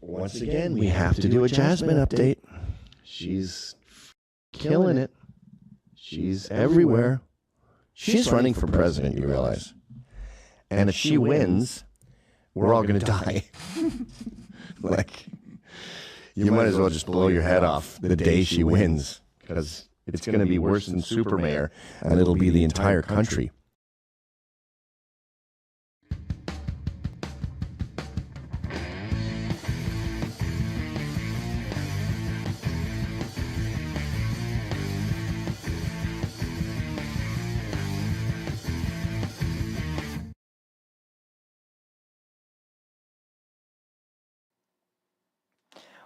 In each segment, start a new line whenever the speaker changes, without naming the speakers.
Once again, we have to do a Jasmine update. She's killing it. She's everywhere. She's running for president, you realize. And if she wins, we're all going to die. Like, you might as well just blow your head off the day she wins, because it's going to be worse than Super Mayor, and it'll be the entire country.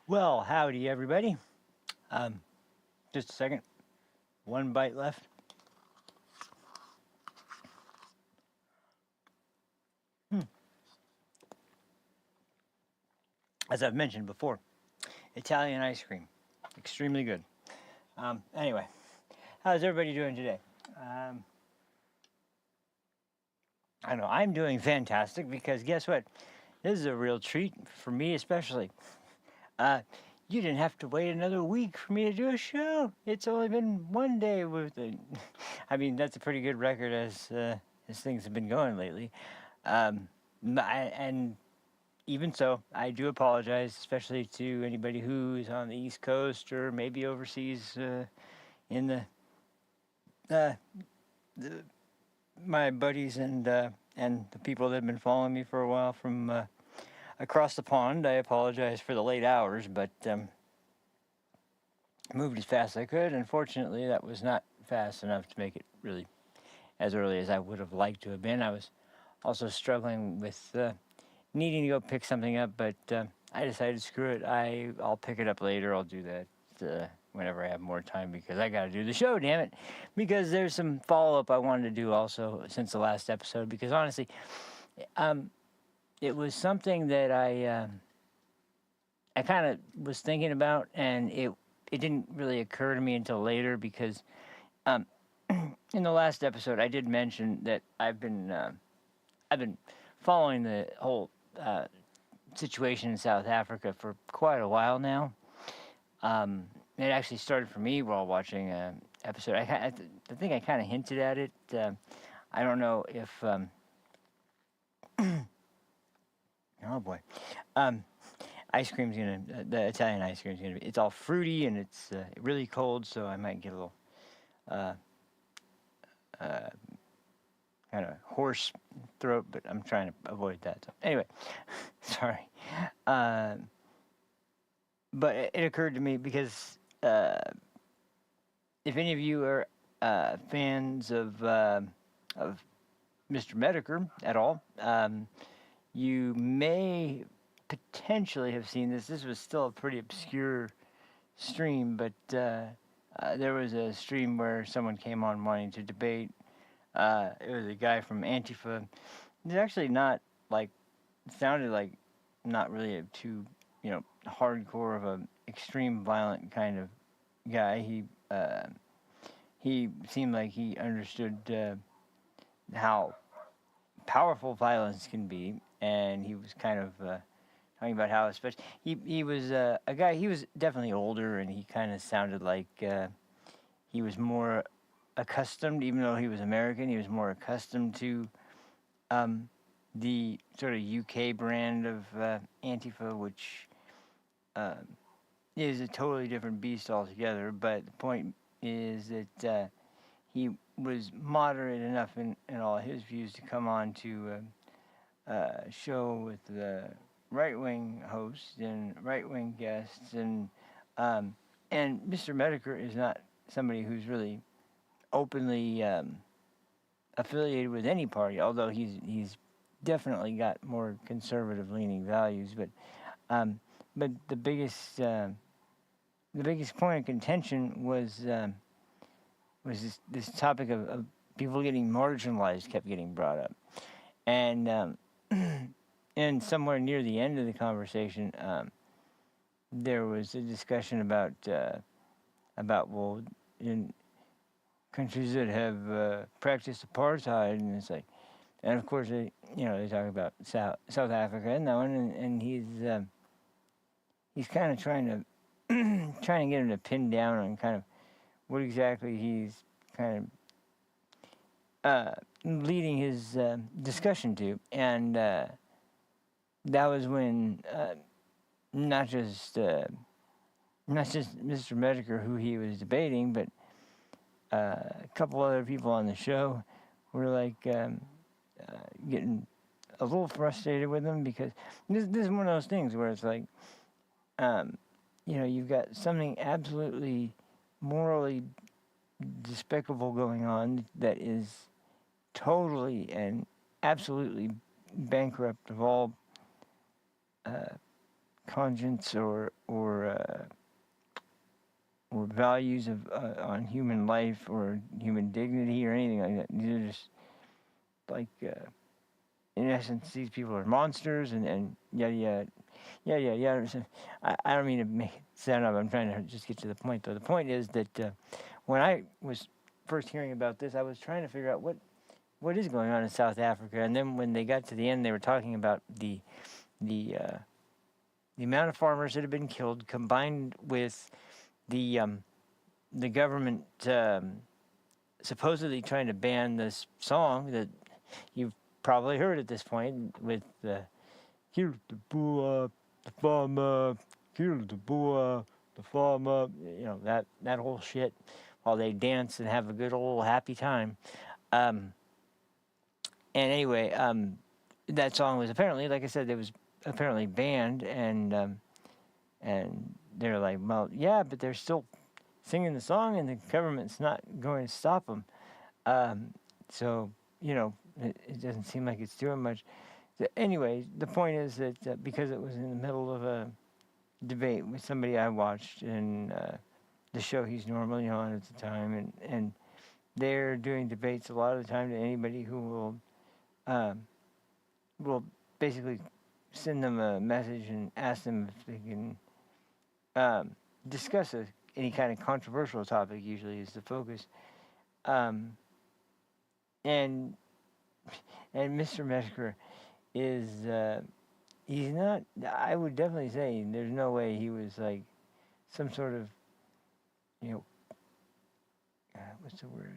Well, howdy, everybody. Just a second. One bite left. As I've mentioned before, Italian ice cream. Extremely good. Anyway, how's everybody doing today? I know I'm doing fantastic because guess what? This is a real treat for me especially. You didn't have to wait another week for me to do a show. It's only been one day with it. I mean, that's a pretty good record as things have been going lately. And even so, I do apologize, especially to anybody who's on the East Coast or maybe overseas in my buddies and the people that have been following me for a while from across the pond. I apologize for the late hours, but moved as fast as I could. Unfortunately, that was not fast enough to make it really as early as I would have liked to have been. I was also struggling with needing to go pick something up, but I decided, screw it, I'll pick it up later. I'll do that whenever I have more time, because I got to do the show, damn it. Because there's some follow-up I wanted to do also since the last episode, because honestly, it was something that I kind of was thinking about, and it didn't really occur to me until later, because in the last episode I did mention that I've been following the whole situation in South Africa for quite a while now. It actually started for me while watching an episode. I think I kind of hinted at it. I don't know if oh boy. Ice cream's the Italian ice cream's gonna be, it's all fruity and it's really cold, so I might get a little kind of hoarse throat, but I'm trying to avoid that. So anyway, sorry. But it occurred to me because if any of you are fans of Mr. Medicare at all, you may potentially have seen this. This was still a pretty obscure stream, but there was a stream where someone came on wanting to debate. It was a guy from Antifa. He's actually not sounded like not really a too, hardcore of a extreme violent kind of guy. He seemed like he understood how powerful violence can be, and he was kind of talking about how, especially he was a guy. He was definitely older, and he kind of sounded like he was more accustomed, even though he was American. He was more accustomed to the sort of UK brand of Antifa, which is a totally different beast altogether. But the point is that he was moderate enough in all his views to come on to a show with the right-wing hosts and right-wing guests, and Mr. Medicare is not somebody who's really openly affiliated with any party, although he's definitely got more conservative-leaning values. But the biggest point of contention was this topic of people getting marginalized kept getting brought up, and and somewhere near the end of the conversation, there was a discussion about well, in countries that have practiced apartheid, and it's like, And of course, they talk about South Africa and that one, and he's kind of trying to trying to get him to pin down on kind of what exactly he's kind of leading his discussion to, and that was when not just Mr. Medicare, who he was debating, but a couple other people on the show were like getting a little frustrated with him, because this is one of those things where it's like, you've got something absolutely morally despicable going on that is totally and absolutely bankrupt of all conscience or values of on human life or human dignity or anything like that. These are just like, in essence, these people are monsters and yada yada. So I don't mean to make it sound up. I'm trying to just get to the point, though. The point is that when I was first hearing about this, I was trying to figure out what is going on in South Africa. And then when they got to the end, they were talking about the amount of farmers that have been killed, combined with the government supposedly trying to ban this song that you've probably heard at this point, with "Here's the boa, the farmer, here's the boa, the farmer," that whole shit, while they dance and have a good old happy time. And anyway, that song was apparently, like I said, it was apparently banned, and they're like, well, yeah, but they're still singing the song, and the government's not going to stop them. So, it doesn't seem like it's doing much. Anyway, the point is that because it was in the middle of a debate with somebody I watched in the show he's normally on at the time, and they're doing debates a lot of the time to anybody who will basically send them a message and ask them if they can discuss any kind of controversial topic. Usually is the focus. And Mr. Mesker is he's not. I would definitely say there's no way he was like some sort of what's the word?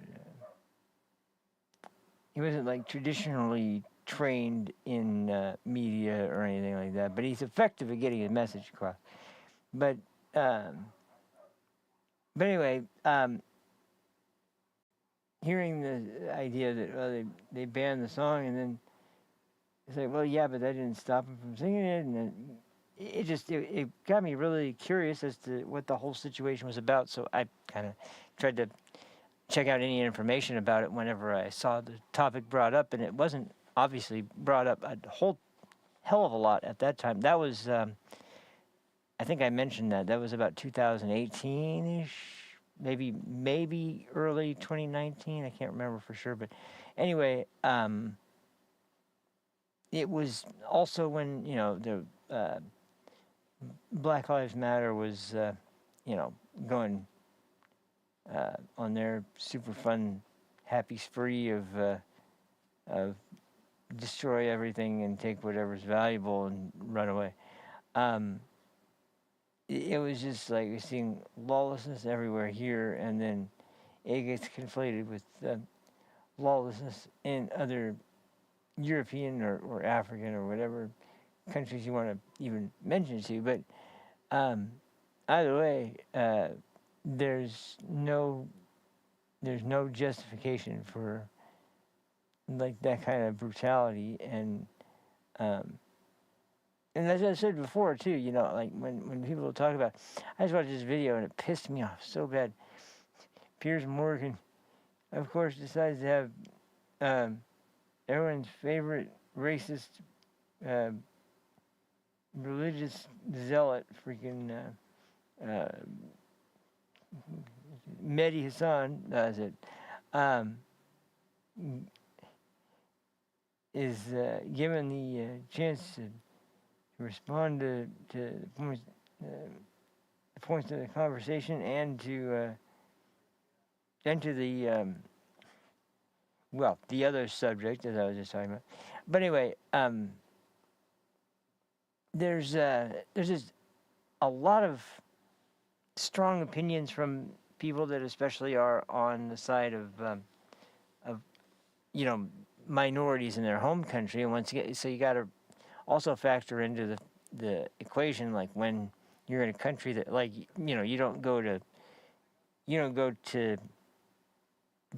He wasn't like traditionally trained in media or anything like that, but he's effective at getting his message across. But anyway, hearing the idea that they banned the song, and then it's like, well, yeah, but that didn't stop him from singing it, and then it got me really curious as to what the whole situation was about. So I kind of tried to check out any information about it whenever I saw the topic brought up, and it wasn't obviously brought up a whole hell of a lot at that time. That was, I think I mentioned that was about 2018-ish, maybe early 2019. I can't remember for sure, but anyway, it was also when the Black Lives Matter was going on their super fun happy spree of destroy everything and take whatever's valuable and run away. It was just like we're seeing lawlessness everywhere here, and then it gets conflated with lawlessness in other European or African or whatever countries you want to even mention to. But either way, there's no justification for like that kind of brutality, and as I said before too, like when people talk about, I just watched this video and it pissed me off so bad. Piers Morgan, of course, decides to have everyone's favorite racist religious zealot, freaking Mehdi Hassan, does it, is given the chance to respond to the points of the conversation, and to enter the well, the other subject as I was just talking about. But anyway, there's just a lot of strong opinions from people that especially are on the side of minorities in their home country, and once you get, so you got to also factor into the equation, like when you're in a country that, like, you don't go to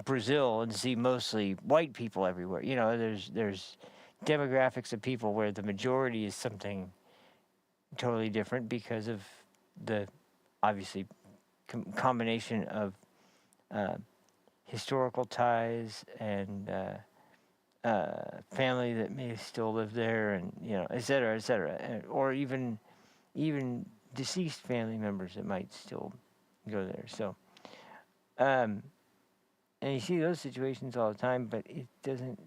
Brazil and see mostly white people everywhere. There's demographics of people where the majority is something totally different because of the obviously combination of historical ties and family that may still live there, and et cetera, or even deceased family members that might still go there. So, and you see those situations all the time, but it doesn't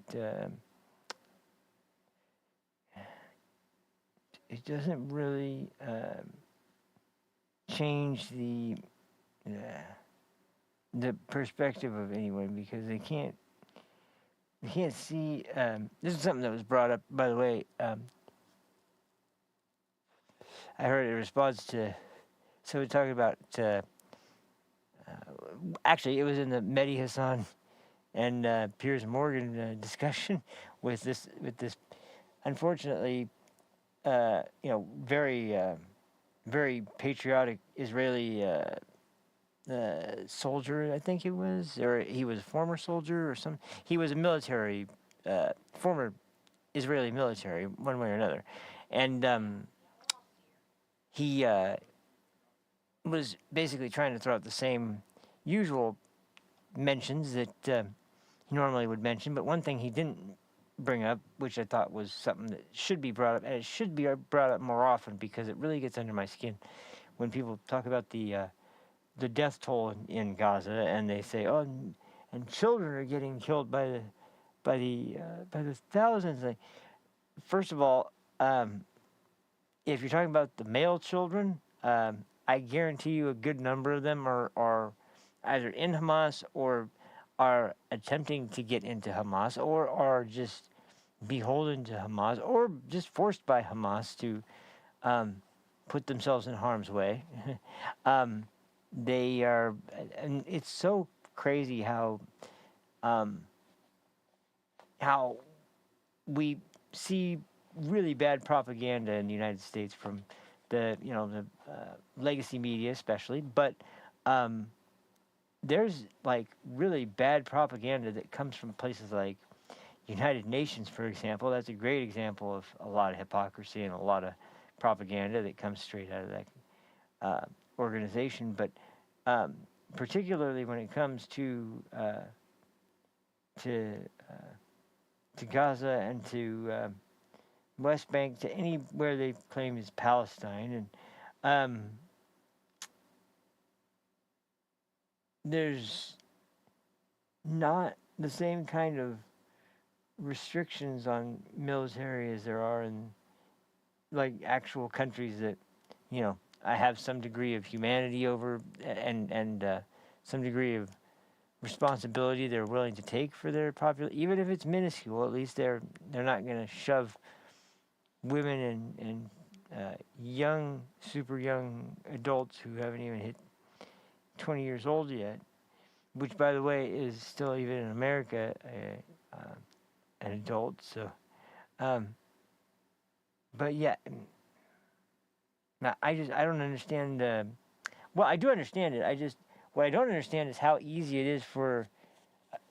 really change the perspective of anyone, because they can't see. This is something that was brought up, by the way. I heard in response to, so we're talking about. Actually, it was in the Mehdi Hassan and Piers Morgan discussion with this. Unfortunately, very very patriotic Israeli soldier, I think it was, or he was a former soldier or something. He was a military, former Israeli military, one way or another, and he was basically trying to throw out the same usual mentions that he normally would mention, but one thing he didn't bring up, which I thought was something that should be brought up, and it should be brought up more often, because it really gets under my skin when people talk about the death toll in Gaza, and they say, "Oh, and children are getting killed by the thousands." Like, first of all, if you're talking about the male children, I guarantee you a good number of them are either in Hamas or are attempting to get into Hamas, or are just beholden to Hamas, or just forced by Hamas to put themselves in harm's way. They are, and it's so crazy how we see really bad propaganda in the United States from the legacy media especially, but there's like really bad propaganda that comes from places like United Nations, for example. That's a great example of a lot of hypocrisy and a lot of propaganda that comes straight out of that organization. But particularly when it comes to Gaza and to West Bank, to anywhere they claim is Palestine, and there's not the same kind of restrictions on military as there are in like actual countries that I have some degree of humanity over, and some degree of responsibility they're willing to take for their population, even if it's minuscule. At least they're not going to shove women and young, super young adults who haven't even hit 20 years old yet, which, by the way, is still, even in America, an adult. So, but yeah, I don't understand. Well, I do understand it. What I don't understand is how easy it is for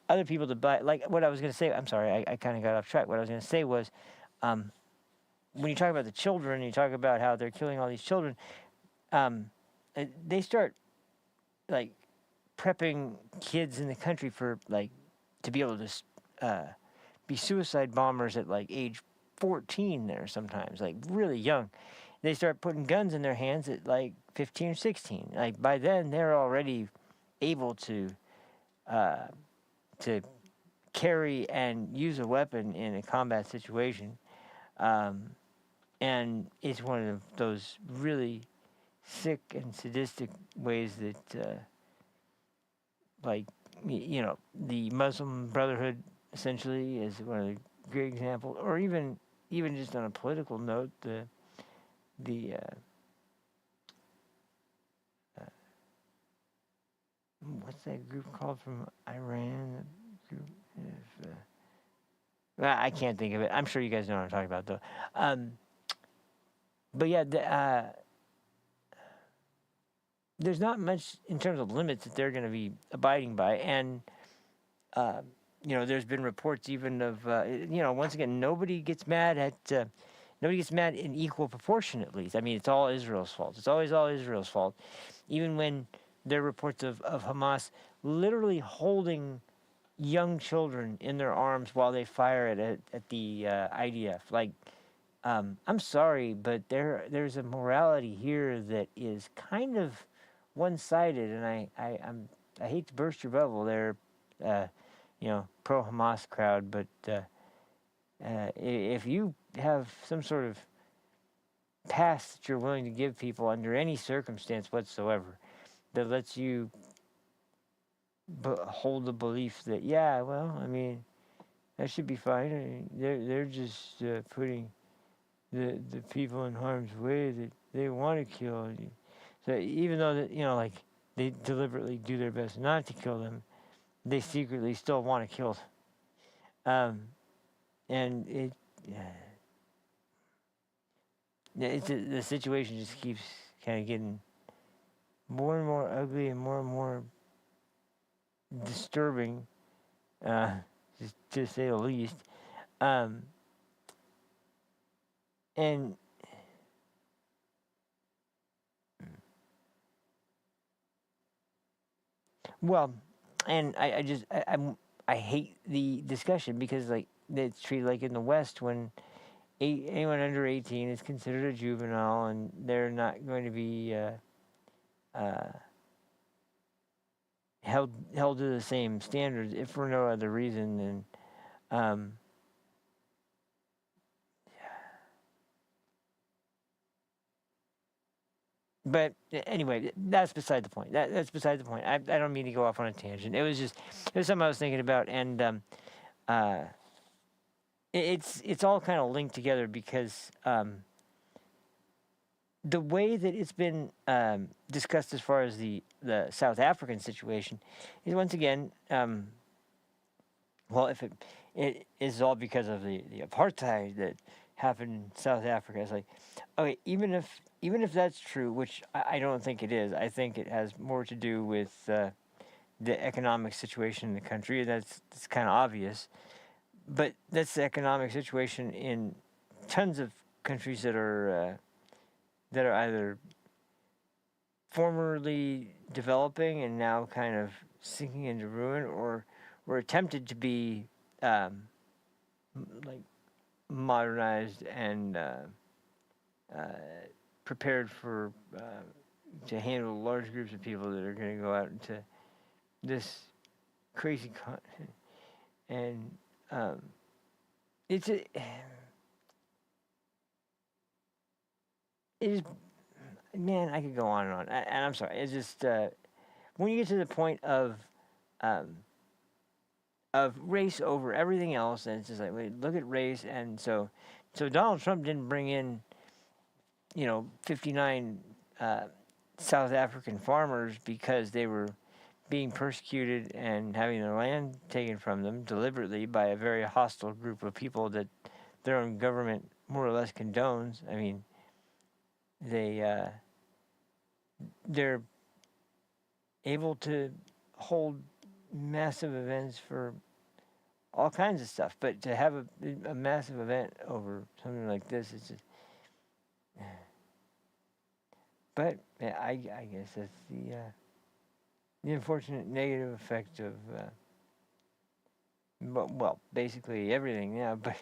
other people to buy. Like what I was going to say. I'm sorry, I kind of got off track. What I was going to say was, when you talk about the children, you talk about how they're killing all these children. They start like prepping kids in the country for like to be able to be suicide bombers at like age 14 there sometimes, like really young. They start putting guns in their hands at like 15 or 16. Like by then they're already able to carry and use a weapon in a combat situation. And it's one of those really sick and sadistic ways that, like, the Muslim Brotherhood essentially is one of the great examples, or even just on a political note, the what's that group called from Iran? That group, if, I can't think of it. I'm sure you guys know what I'm talking about, though. But yeah, there's not much in terms of limits that they're going to be abiding by, and there's been reports even of once again, nobody gets mad in equal proportion, at least. I mean, it's all Israel's fault. It's always all Israel's fault, even when there are reports of Hamas literally holding young children in their arms while they fire at the IDF. Like, I'm sorry, but there's a morality here that is kind of one-sided, and I hate to burst your bubble there, pro-Hamas crowd, but if you have some sort of pass that you're willing to give people under any circumstance whatsoever that lets you hold the belief that, yeah, well, I mean, that should be fine. I mean, they're just putting the people in harm's way that they want to kill. So even though that, like, they deliberately do their best not to kill them, they secretly still want to kill them. And the situation just keeps kind of getting more and more ugly and more disturbing, just to say the least. And well, and I hate the discussion because, like, it's treated like in the West when anyone under 18 is considered a juvenile, and they're not going to be held to the same standards, if for no other reason than but anyway, that's beside the point. That's beside the point. I don't mean to go off on a tangent. It was something I was thinking about, and it's all kind of linked together because the way that it's been discussed as far as the South African situation is, once again, well, if it is all because of the apartheid that happened in South Africa. It's like, okay, even if that's true, which I don't think it is, I think it has more to do with the economic situation in the country. That's kind of obvious, but that's the economic situation in tons of countries that are either formerly developing and now kind of sinking into ruin, or were attempted to be like modernized and prepared for to handle large groups of people that are going to go out into this crazy continent. And it is, man, I could go on and on, and I'm sorry. It's just when you get to the point of race over everything else, and it's just like, wait, look at race, and so Donald Trump didn't bring in 59 South African farmers because they were being persecuted and having their land taken from them deliberately by a very hostile group of people that their own government more or less condones. I mean, they're able to hold massive events for all kinds of stuff, but to have a massive event over something like this is just. But yeah, I guess that's the unfortunate negative effect of well, basically everything. Yeah, but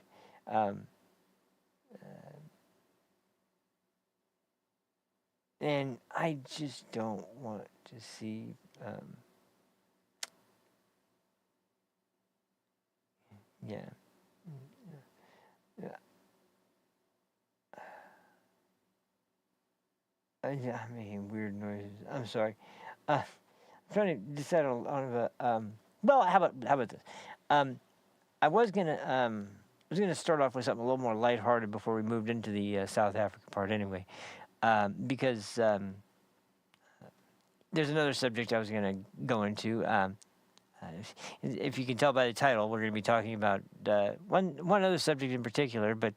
and I just don't want to see. Yeah. Yeah. Yeah, I'm making weird noises. I'm sorry. I'm trying to decide on a. Well, how about this? I was gonna start off with something a little more lighthearted before we moved into the South African part, anyway, because there's another subject I was gonna go into. If you can tell by the title, we're going to be talking about one other subject in particular, but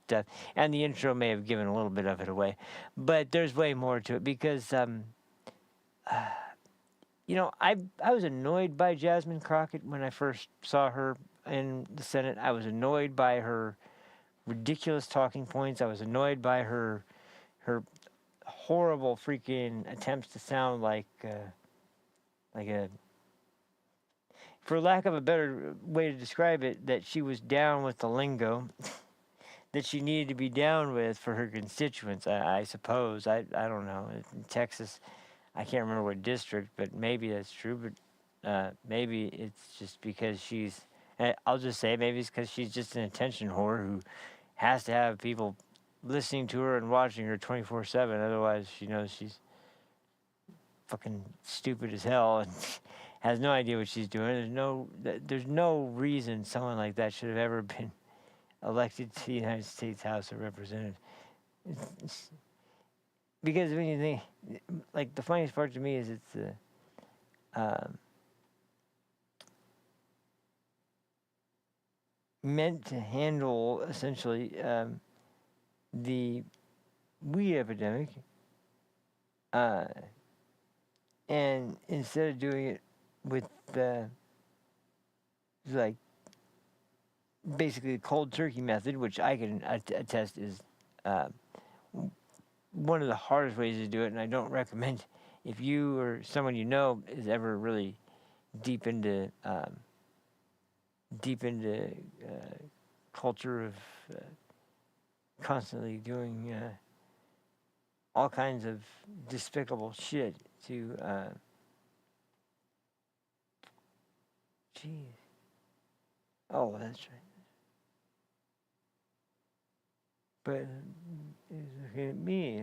and the intro may have given a little bit of it away, but there's way more to it because I was annoyed by Jasmine Crockett when I first saw her in the Senate. I was annoyed by her ridiculous talking points. I was annoyed by her horrible freaking attempts to sound like a, for lack of a better way to describe it, that she was down with the lingo that she needed to be down with for her constituents, I suppose. I don't know. In Texas, I can't remember what district, but maybe that's true. But maybe it's just because I'll just say maybe it's because she's just an attention whore who has to have people listening to her and watching her 24/7. Otherwise, she knows she's fucking stupid as hell and has no idea what she's doing. There's no reason someone like that should have ever been elected to the United States House of Representatives. Because when you think, like, the funniest part to me is it's meant to handle essentially the weed epidemic, and instead of doing it with like basically the cold turkey method, which I can attest is one of the hardest ways to do it, and I don't recommend if you or someone you know is ever really deep into culture of constantly doing all kinds of despicable shit to jeez. Oh, that's right. But he's looking at me.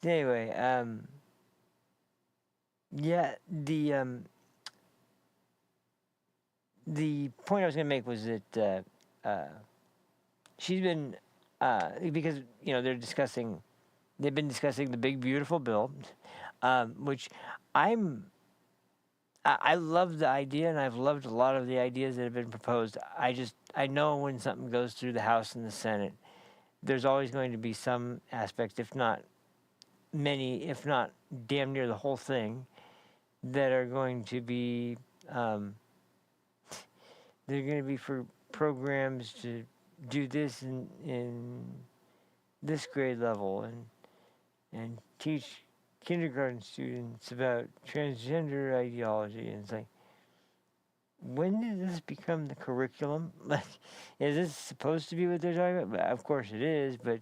Anyway, yeah, the point I was going to make was that she's been because they've been discussing the big beautiful bill, which I love the idea, and I've loved a lot of the ideas that have been proposed. I know when something goes through the House and the Senate, there's always going to be some aspects, if not many, if not damn near the whole thing, that are going to be they're going to be for programs to do this in this grade level and teach kindergarten students about transgender ideology. And it's like, when did this become the curriculum? Like, is this supposed to be what they're talking about? Of course it is, but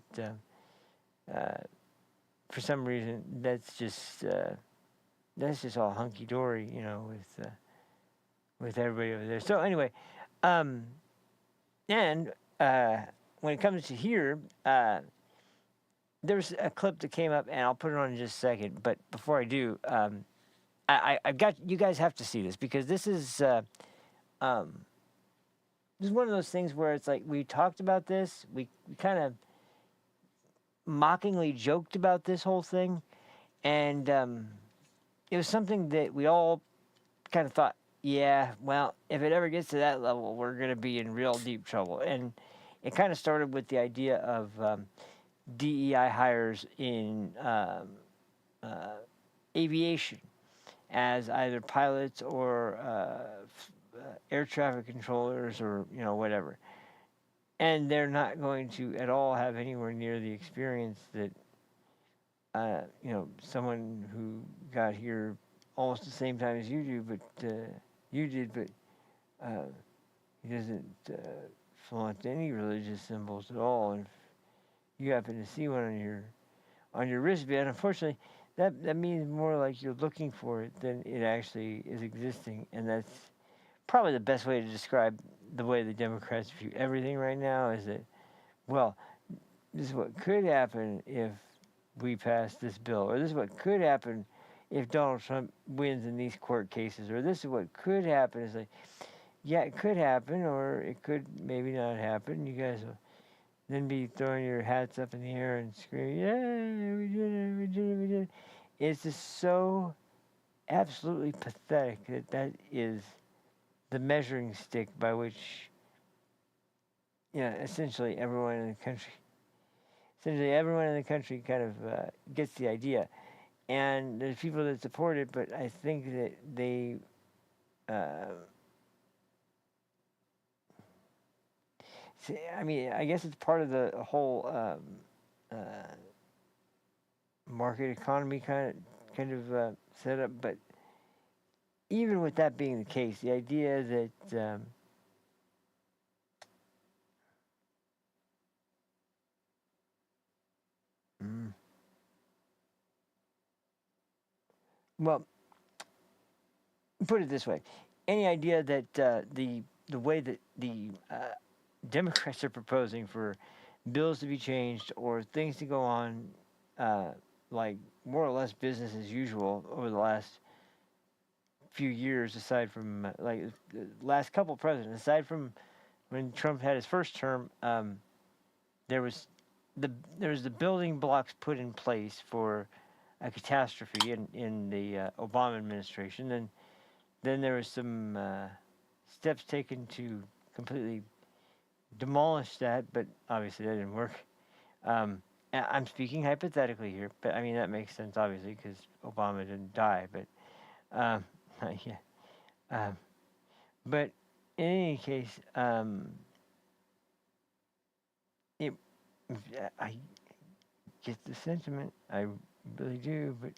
for some reason that's just all hunky dory, with everybody over there. So anyway, and when it comes to here, there's a clip that came up, and I'll put it on in just a second. But before I do, I've got, you guys have to see this, because this is one of those things where it's like, we talked about this, we kind of mockingly joked about this whole thing, and it was something that we all kind of thought, yeah, well, if it ever gets to that level, we're going to be in real deep trouble. And it kind of started with the idea of DEI hires in aviation as either pilots or air traffic controllers or whatever, and they're not going to at all have anywhere near the experience that someone who got here almost the same time as you do, but he doesn't flaunt any religious symbols at all. And if you happen to see one on your wristband, unfortunately, that means more like you're looking for it than it actually is existing. And that's probably the best way to describe the way the Democrats view everything right now, is that, well, this is what could happen if we pass this bill, or this is what could happen if Donald Trump wins in these court cases, or this is what could happen. It's like, yeah, it could happen, or it could maybe not happen. You guys will then be throwing your hats up in the air and screaming, "Yeah, we did it! We did it! We did it!" It's just so absolutely pathetic that is the measuring stick by which, essentially everyone in the country, kind of gets the idea. And there's people that support it, but I think that they, I mean, I guess it's part of the whole market economy kind of setup. But even with that being the case, the idea that well, put it this way: any idea that the way that the Democrats are proposing for bills to be changed or things to go on, like more or less business as usual over the last few years, aside from like the last couple presidents, aside from when Trump had his first term, there was the building blocks put in place for a catastrophe in the Obama administration. Then there was some steps taken to completely demolish that, but obviously that didn't work. I'm speaking hypothetically here, but I mean that makes sense obviously because Obama didn't die, but yeah. But in any case, it, I get the sentiment, I really do, but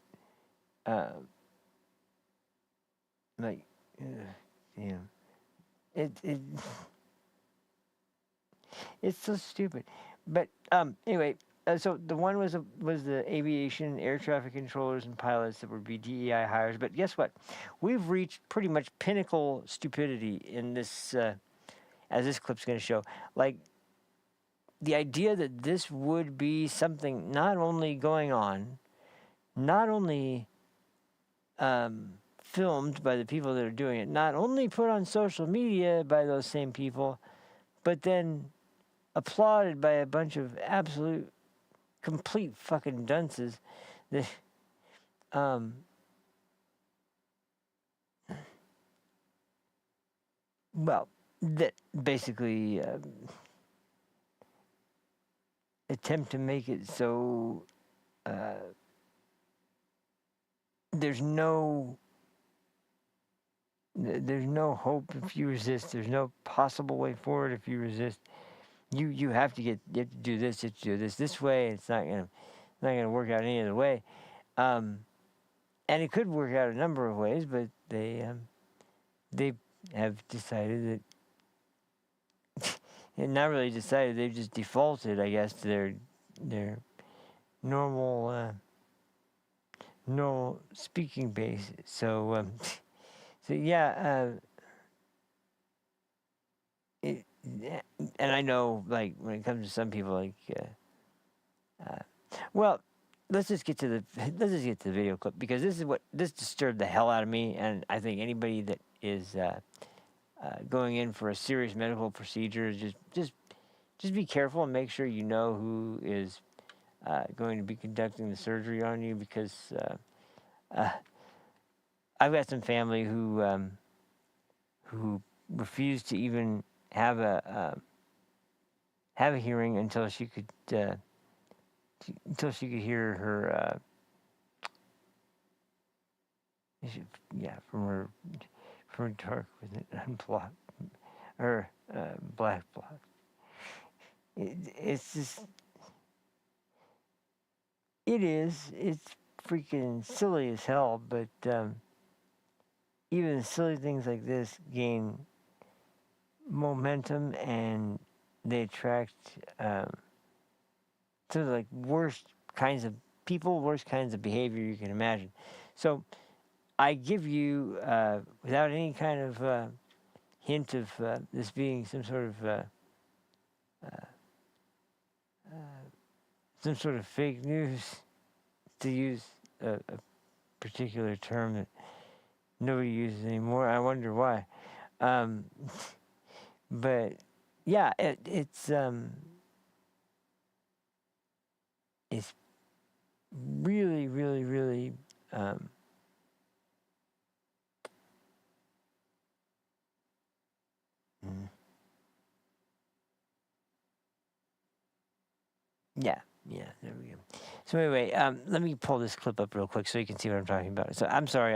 like, damn, it it's so stupid. But anyway, so the one was the aviation air traffic controllers and pilots that would be DEI hires. But guess what? We've reached pretty much pinnacle stupidity in this, as this clip's going to show. Like the idea that this would be something not only going on, not only filmed by the people that are doing it, not only put on social media by those same people, but then applauded by a bunch of absolute, complete fucking dunces that, well, that basically attempt to make it so there's no hope if you resist. There's no possible way forward if you resist. You have to do this. You have to do this way. It's not gonna work out any other way. And it could work out a number of ways, but they have decided that, and not really decided. They've just defaulted, I guess, to their normal speaking base. So yeah. And I know, like, when it comes to some people, like, well, let's just get to the video clip, because this disturbed the hell out of me, and I think anybody that is going in for a serious medical procedure, just be careful and make sure you know who is going to be conducting the surgery on you, because I've got some family who refused to even have a hearing until she could hear her from her dark with it unblocked or black block. It's just it's freaking silly as hell, but even silly things like this gain momentum, and they attract some of the worst kinds of people, worst kinds of behavior you can imagine. So I give you, without any kind of hint of this being some sort of fake news, to use a particular term that nobody uses anymore. I wonder why. Um, but yeah, it's really, really, really mm, yeah, there we go. So anyway, let me pull this clip up real quick so you can see what I'm talking about. So I'm sorry,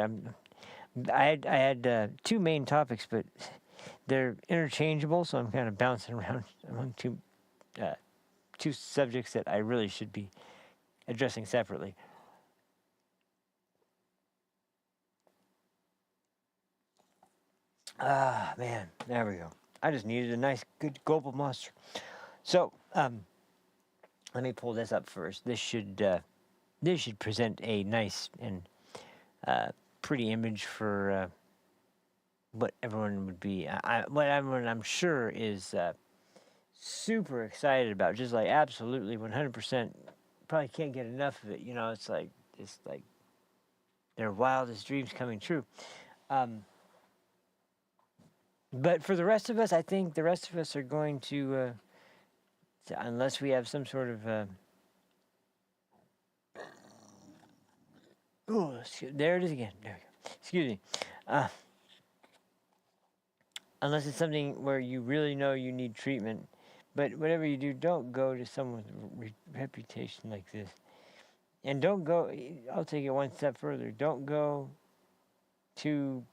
I had two main topics, but they're interchangeable, so I'm kind of bouncing around among two subjects that I really should be addressing separately. Ah, man, there we go. I just needed a nice, good gulp of monster. So, let me pull this up first. This should present a nice and pretty image for what everyone would be. What everyone I'm sure is super excited about. Just like absolutely 100%. Probably can't get enough of it. You know, it's like their wildest dreams coming true. But for the rest of us, I think the rest of us are going to unless we have some sort of there it is again. There we go. Excuse me. Unless it's something where you really know you need treatment, but whatever you do, don't go to someone with reputation like this, and don't go. I'll take it one step further. Don't go to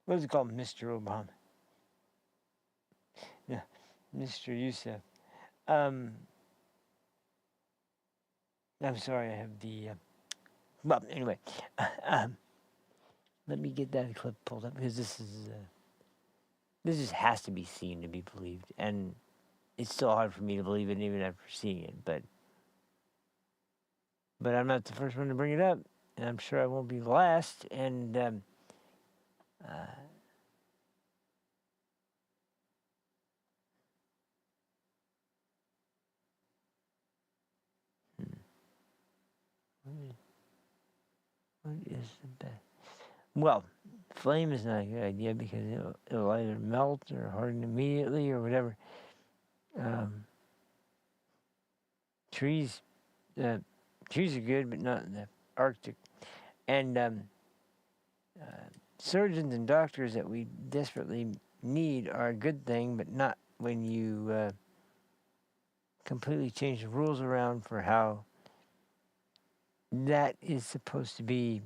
what is it called, Mr. Obama? Yeah, Mr. Youssef. I'm sorry, I have the. Well, anyway, let me get that clip pulled up because this just has to be seen to be believed, and it's still hard for me to believe it even after seeing it. But I'm not the first one to bring it up, and I'm sure I won't be the last. And what is the best? Well, flame is not a good idea because it'll either melt or harden immediately or whatever. Trees are good, but not in the Arctic. And surgeons and doctors that we desperately need are a good thing, but not when you completely change the rules around for how that is supposed to be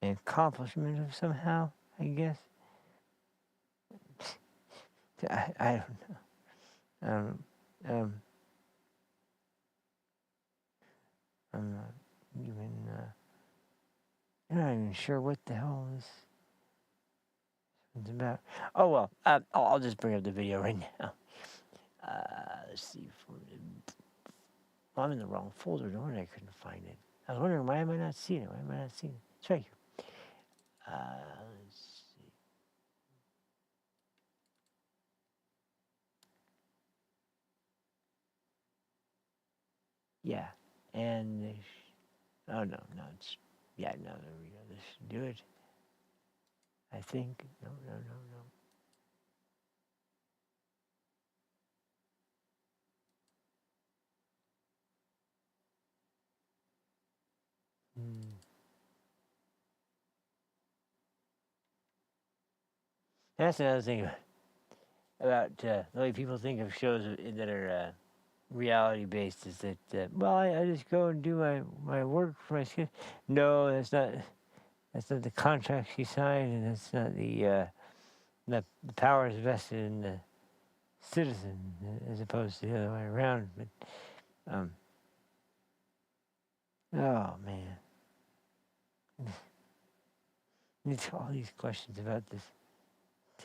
an accomplishment of somehow, I guess. I don't know. I'm not even. I'm not even sure what the hell this is about. Oh well. I'll just bring up the video right now. Let's see. Well, I'm in the wrong folder. No wonder I couldn't find it. I was wondering why am I not seeing it? Why am I not seeing it? It's right here. Let's see. Yeah, and oh no, it's there we go. This should do it. I think no. That's another thing about the way people think of shows that are reality based is that well, I just go and do my work for my skin. No, that's not the contract she signed, and that's not the powers vested in the citizen as opposed to the other way around. But oh man, it's all these questions about this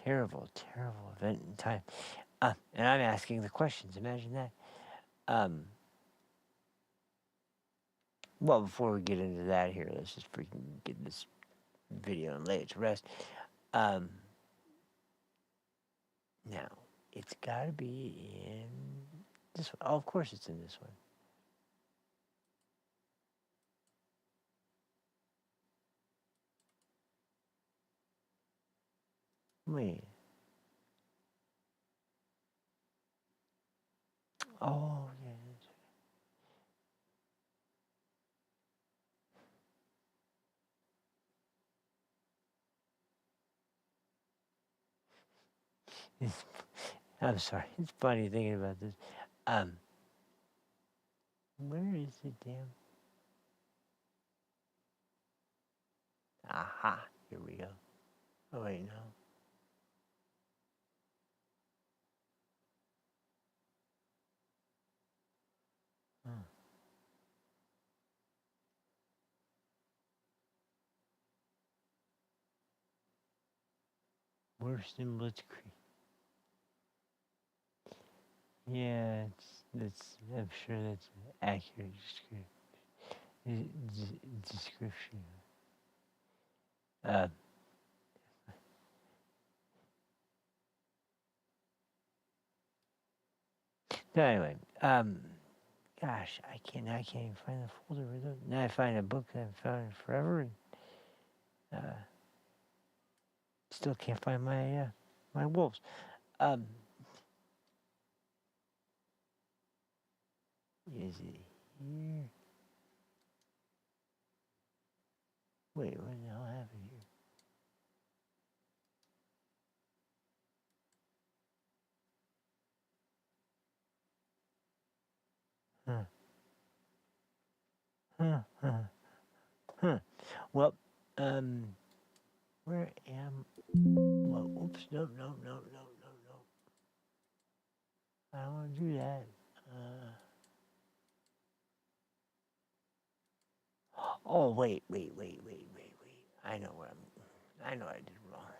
terrible event in time, and I'm asking the questions. Imagine that. Well, before we get into that here, let's just freaking get this video and lay it to rest. Now, it's got to be in this one. Oh, of course it's in this one. Wait. Oh, yeah. I'm sorry. It's funny thinking about this. Where is the damn? Aha! Here we go. Oh wait, no. Worse than Blitzkrieg. Yeah, I'm sure that's an accurate description. So anyway, gosh, I can't even find the folder with it. Now I find a book that I've found forever, and still can't find my my wolves. Is it here? Wait, what the hell happened here? Well, where am? Well, oops, no. I don't want to do that. Oh, wait. I know I know I did wrong.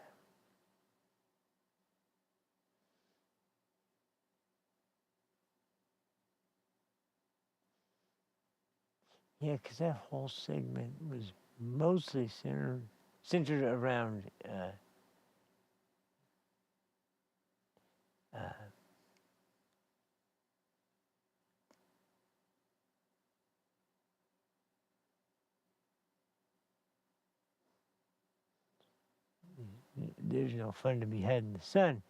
Yeah, because that whole segment was mostly centered around there's no fun to be had in the sun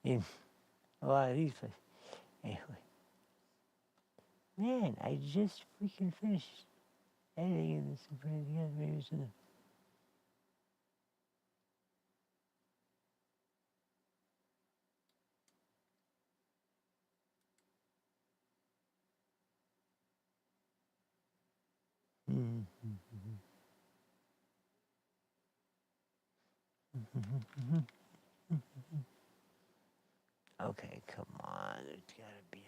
in a lot of these places. Anyway, man, I just freaking finished editing this and putting it together. Maybe it's in the... Okay, come on. There's got to be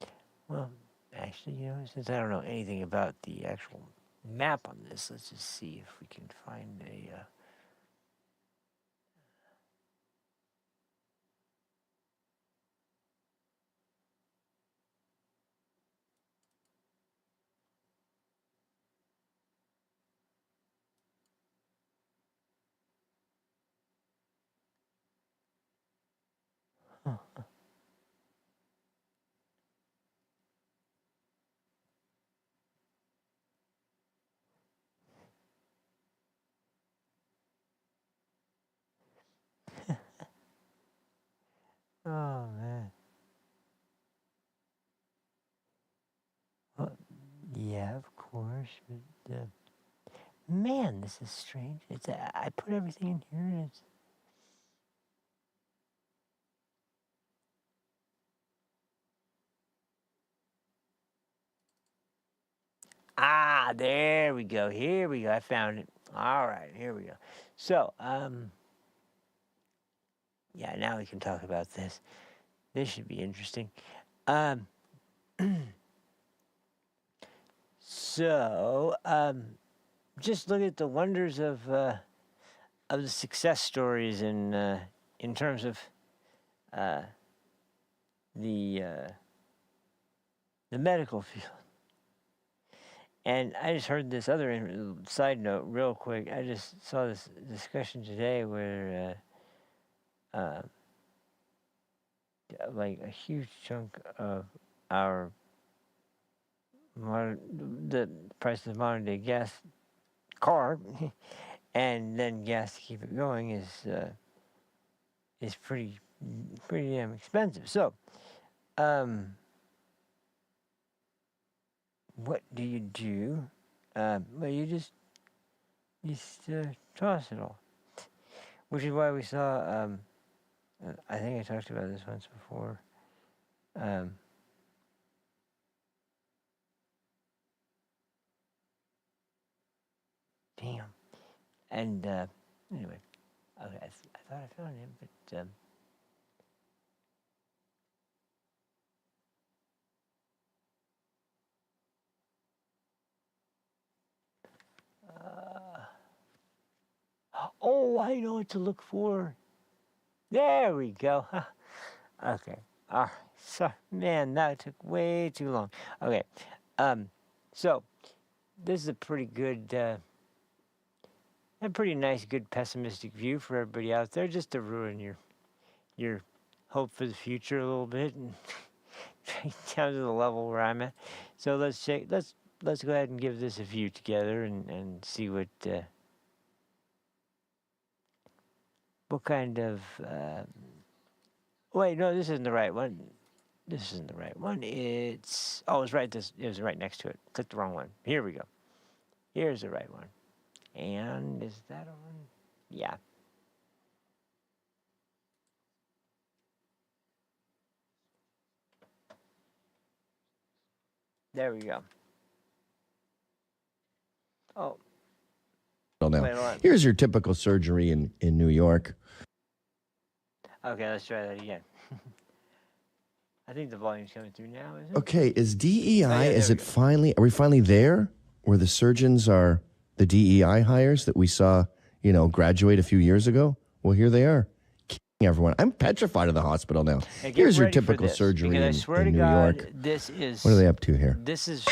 a... Well, actually, since I don't know anything about the actual map on this, let's just see if we can find a... Oh, man. Well, yeah, of course, but... man, this is strange. I put everything in here and it's... Ah, there we go. Here we go. I found it. All right, here we go. So, yeah, now we can talk about this. This should be interesting. So, just look at the wonders of the success stories in terms of the medical field. And I just heard this other side note real quick. I just saw this discussion today where like a huge chunk of the price of the modern day gas car and then gas to keep it going is pretty damn expensive. So, what do you do? Well, you just toss it all, which is why we saw. I think I talked about this once before. Damn. And anyway, okay, I thought I found him, but oh, I know what to look for. There we go. Okay. All right. So, man, that took way too long. Okay. So this is a pretty good, a pretty nice, good pessimistic view for everybody out there, just to ruin your hope for the future a little bit and down to the level where I'm at. So let's go ahead and give this a view together and see what kind of. Wait, no, this isn't the right one. This isn't the right one. It's it's right. It was right next to it. Clicked the wrong one. Here we go. Here's the right one. And is that on? Yeah. There we go. Oh.
Well, now,
wait, hold on.
here's your typical surgery in New York.
Okay, let's try that again. I think the volume's coming through now, is it?
Okay, is DEI,
Oh, yeah,
is
there
it
we go.
finally, are we finally there where the surgeons are the DEI hires that we saw, graduate a few years ago? Well, here they are, killing everyone. I'm petrified of the hospital now.
Hey, get
Here's your
ready for
typical
this,
surgery
because I swear
in
to
New
God,
York.
this is.
What are they up to here?
This is.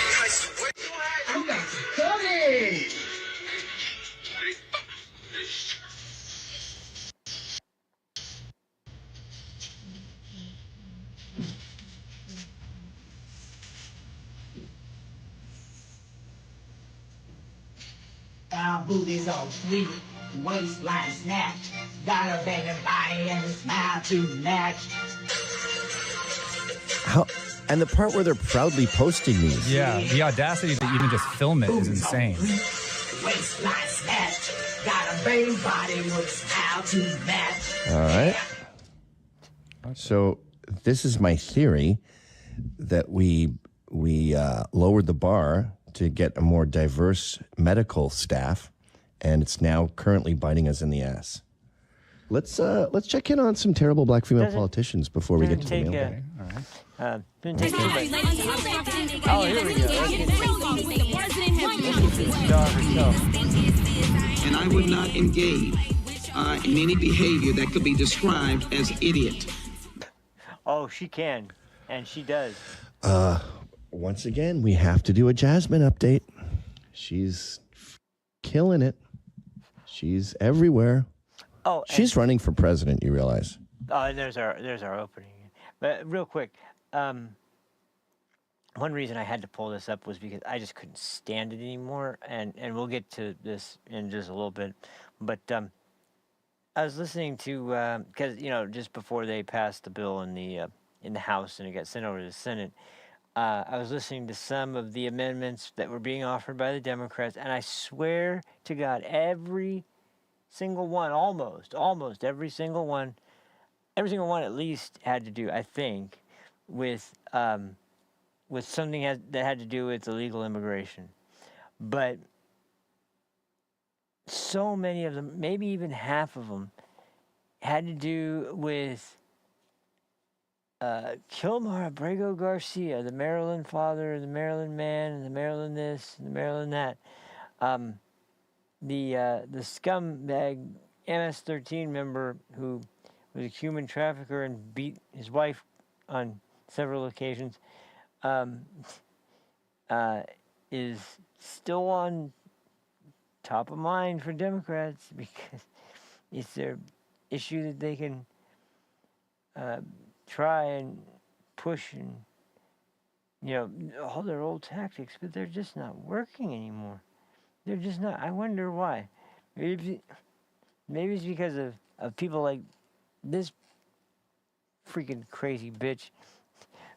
Our booties all sweet, waistline snatched. Got a banging body and a smile to match.
How? And the part where they're proudly posting these.
Yeah, the audacity to even just film it is insane.
Waistline snatched. Got a banging body with a smile to match.
All right. So this is my theory that we lowered the bar to get a more diverse medical staff, and it's now currently biting us in the ass. Let's check in on some terrible black female politicians before we get to the
Take
mailbag.
All right.
Didn't take oh, here we go.
And I would not engage in any behavior that could be described as idiot.
Oh, she can, and she does.
Once again, we have to do a Jasmine update. She's killing it. She's everywhere.
Oh,
She's running for president, you realize.
and there's our opening. But real quick, one reason I had to pull this up was because I just couldn't stand it anymore, and we'll get to this in just a little bit. But I was listening to because just before they passed the bill in the House and it got sent over to the Senate, I was listening to some of the amendments that were being offered by the Democrats, and I swear to God, every single one, almost every single one at least had to do, I think, with something that had to do with illegal immigration. But so many of them, maybe even half of them, had to do with Kilmar Abrego Garcia, the Maryland father, the Maryland man, and the Maryland this, and the Maryland that. The scumbag MS-13 member who was a human trafficker and beat his wife on several occasions is still on top of mind for Democrats because it's their issue that they can try and push and all their old tactics, but they're just not working anymore. They're just not. I wonder why. Maybe it's because of people like this freaking crazy bitch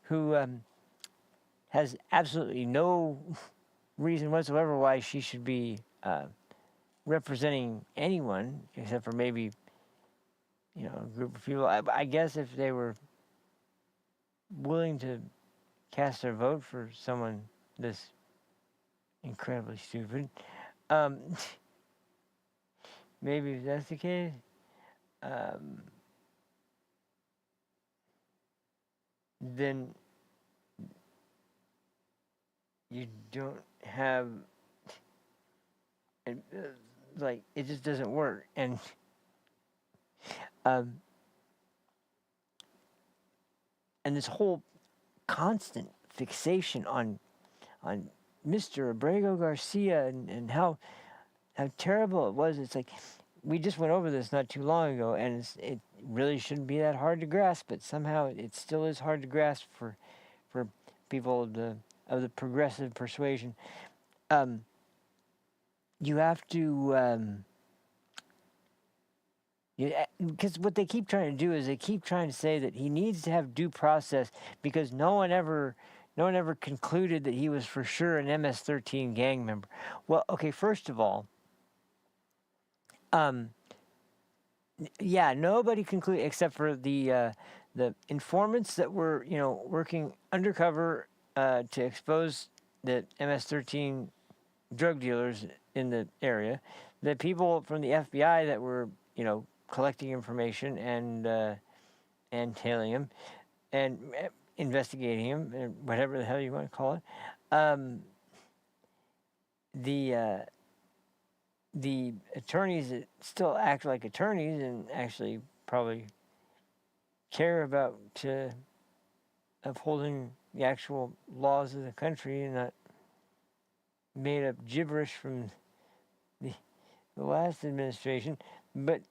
who has absolutely no reason whatsoever why she should be representing anyone except for maybe, a group of people. I guess if they were willing to cast their vote for someone this incredibly stupid, maybe if that's the case, then you don't have, like, it just doesn't work. And this whole constant fixation on Mr. Abrego Garcia and how terrible it was. It's like, we just went over this not too long ago, and it really shouldn't be that hard to grasp, but somehow it still is hard to grasp for people of the progressive persuasion. You have to, because what they keep trying to do is they keep trying to say that he needs to have due process because no one ever concluded that he was for sure an MS-13 gang member. Well, okay, first of all, nobody concluded except for the informants that were, working undercover to expose the MS-13 drug dealers in the area, the people from the FBI that were, collecting information and tailing him and investigating him, and whatever the hell you want to call it. The attorneys that still act like attorneys and actually probably care about upholding the actual laws of the country and not made up gibberish from the last administration. But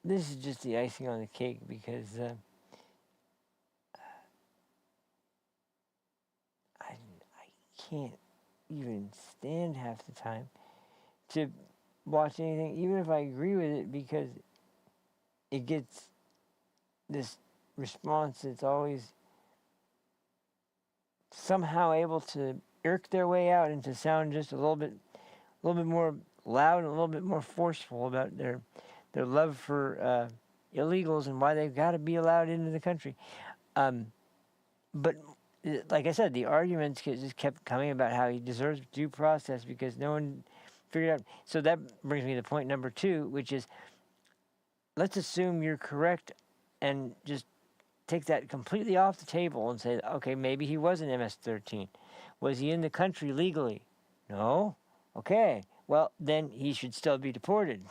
this is just the icing on the cake because I can't even stand half the time to watch anything, even if I agree with it, because it gets this response that's always somehow able to irk their way out and to sound just a little bit more loud and a little bit more forceful about their love for illegals and why they've got to be allowed into the country. But like I said, the arguments just kept coming about how he deserves due process because no one figured out. So that brings me to point number 2, which is, let's assume you're correct and just take that completely off the table and say, okay, maybe he was an MS-13. Was he in the country legally? No? Okay. Well, then he should still be deported.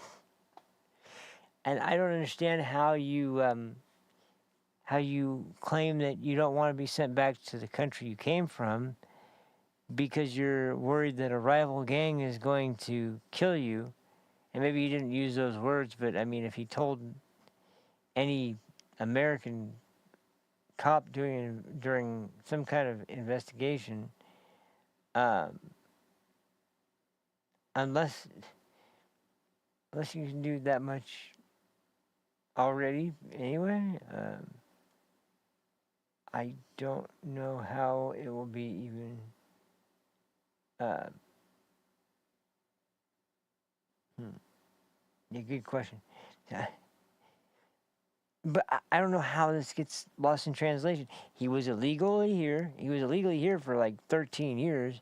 And I don't understand how you claim that you don't want to be sent back to the country you came from because you're worried that a rival gang is going to kill you. And maybe you didn't use those words, but I mean, if he told any American cop during some kind of investigation, unless you can do that much already anyway, I don't know how it will be even yeah, good question. But I don't know how this gets lost in translation. He was illegally here. He was illegally here for like 13 years.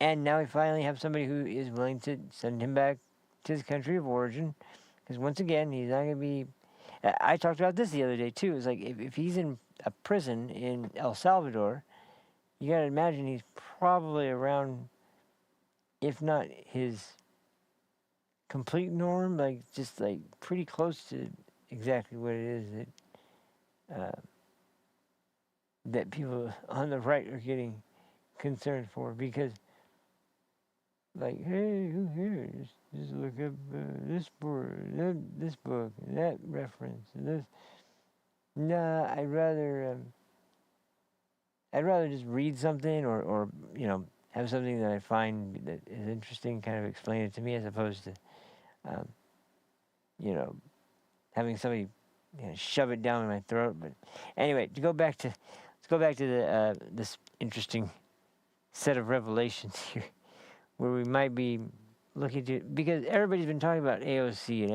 And now we finally have somebody who is willing to send him back to his country of origin. Because once again, he's not going to be... I talked about this the other day, too. It's like, if he's in a prison in El Salvador, you got to imagine he's probably around, if not his complete norm, like, just, like, pretty close to exactly what it is that people on the right are getting concerned for. Because, like, hey, who cares? Just look up this book, that reference, this. Nah, I'd rather just read something or have something that I find that is interesting, kind of explain it to me, as opposed to, you know, having somebody shove it down my throat. But anyway, let's go back to the this interesting set of revelations here, where we might be looking to, because everybody's been talking about AOC and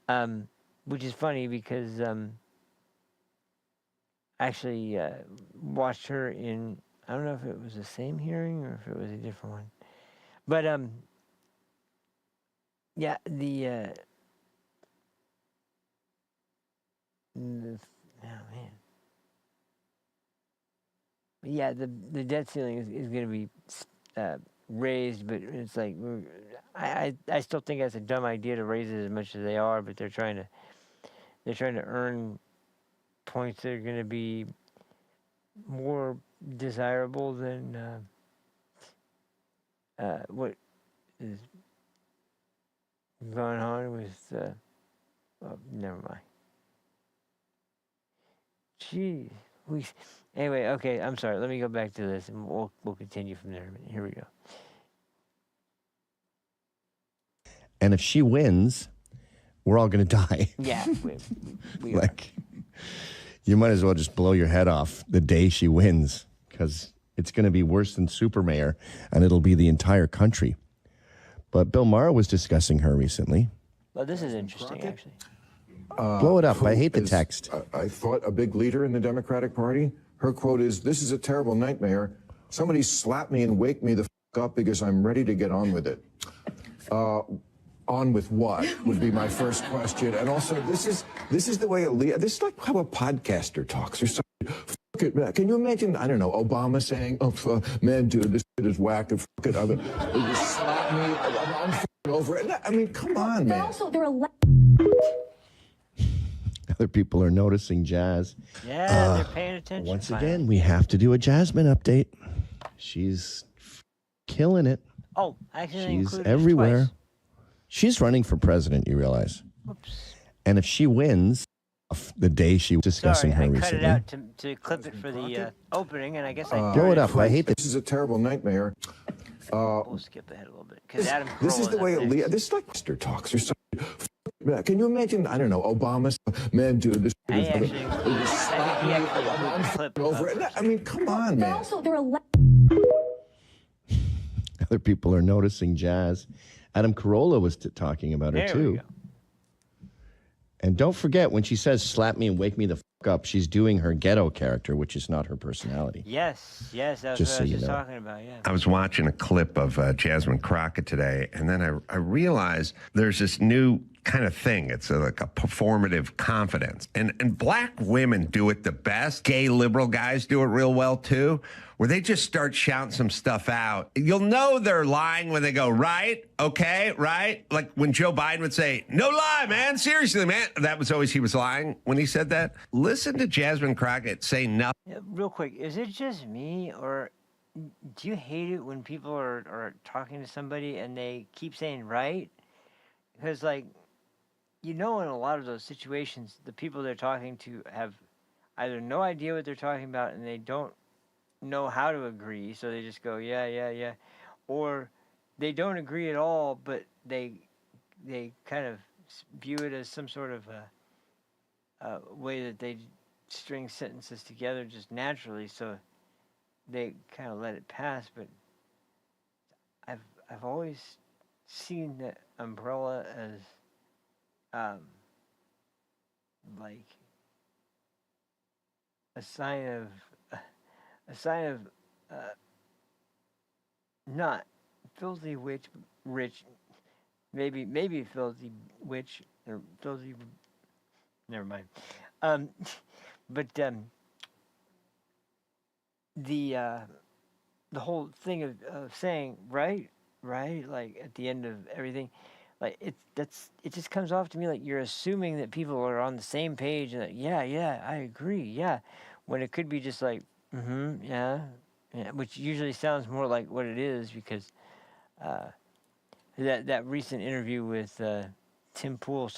AOC, which is funny because I actually watched her in, I don't know if it was the same hearing or if it was a different one, but yeah, oh man. Yeah, the debt ceiling is going to be raised, but it's like I still think that's a dumb idea to raise it as much as they are, but they're trying to earn points that are going to be more desirable than what is going on with. Oh, never mind. Jeez. Anyway, okay, I'm sorry. Let me go back to this, and we'll continue from there. Here we go.
And if she wins, we're all going to die.
Yeah, we
like, you might as well just blow your head off the day she wins, because it's going to be worse than super mayor, and it'll be the entire country. But Bill Maher was discussing her recently.
Well, this is interesting,
Crockett?
actually.
Blow it up. I hate the text.
I thought a big leader in the Democratic Party. Her quote is, "This is a terrible nightmare. Somebody slap me and wake me the f up because I'm ready to get on with it." On with what would be my first question. And also, this is the way a leader, this is like how a podcaster talks. Or something. F it, man. Can you imagine, I don't know, Obama saying, "Oh, man, dude, this shit is whack, and f it, they just slap me, I'm f***ing over it." I mean, come on, man.
Also, there are
Other people are noticing Jazz.
Yeah, they're paying attention.
Once again, we have to do a Jasmine update. She's killing it.
Oh, actually,
she's everywhere.
Twice.
She's running for president, you realize.
Whoops.
And if she wins, the day she was discussing her recently.
I cut it out to clip it for the opening, and I guess I
blow it up. I hate
this. Is a terrible nightmare.
We'll skip ahead a little bit because Adam.
This is the way a leader. This is like Mr. talks or something. Can you imagine, I don't know, Obama, "Man, dude, this is just slap me, I'm f***ing over it." I mean, come on, man.
Also, there are
Other people are noticing Jazz. Adam Carolla was talking about her, too. And don't forget, when she says, "Slap me and wake me the f*** up," she's doing her ghetto character, which is not her personality.
Yes, that's what I was just talking about, yeah.
I was watching a clip of Jasmine Crockett today, and then I realized there's this new kind of thing. It's like a performative confidence. And black women do it the best. Gay liberal guys do it real well, too, where they just start shouting some stuff out. You'll know they're lying when they go, "Right, okay, right." Like when Joe Biden would say, "No lie, man, seriously, man." That was always he was lying when he said that. Listen to Jasmine Crockett say nothing.
Yeah, real quick, is it just me, or do you hate it when people are talking to somebody and they keep saying "right"? Because, like, in a lot of those situations, the people they're talking to have either no idea what they're talking about and they don't know how to agree, so they just go, yeah, or they don't agree at all, but they kind of view it as some sort of a way that they string sentences together just naturally, so they kind of let it pass. But I've always seen the umbrella as like a sign of not filthy rich, maybe filthy witch or filthy. Never mind. But the whole thing of saying right, like at the end of everything. Like it just comes off to me like you're assuming that people are on the same page and that yeah, I agree, yeah, when it could be just like yeah, which usually sounds more like what it is, because that recent interview with Tim Pool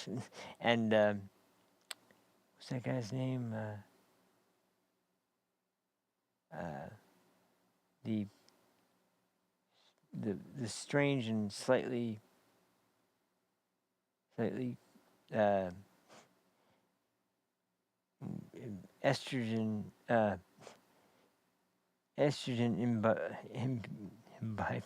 and what's that guy's name? The the strange and slightly estrogen imbibing.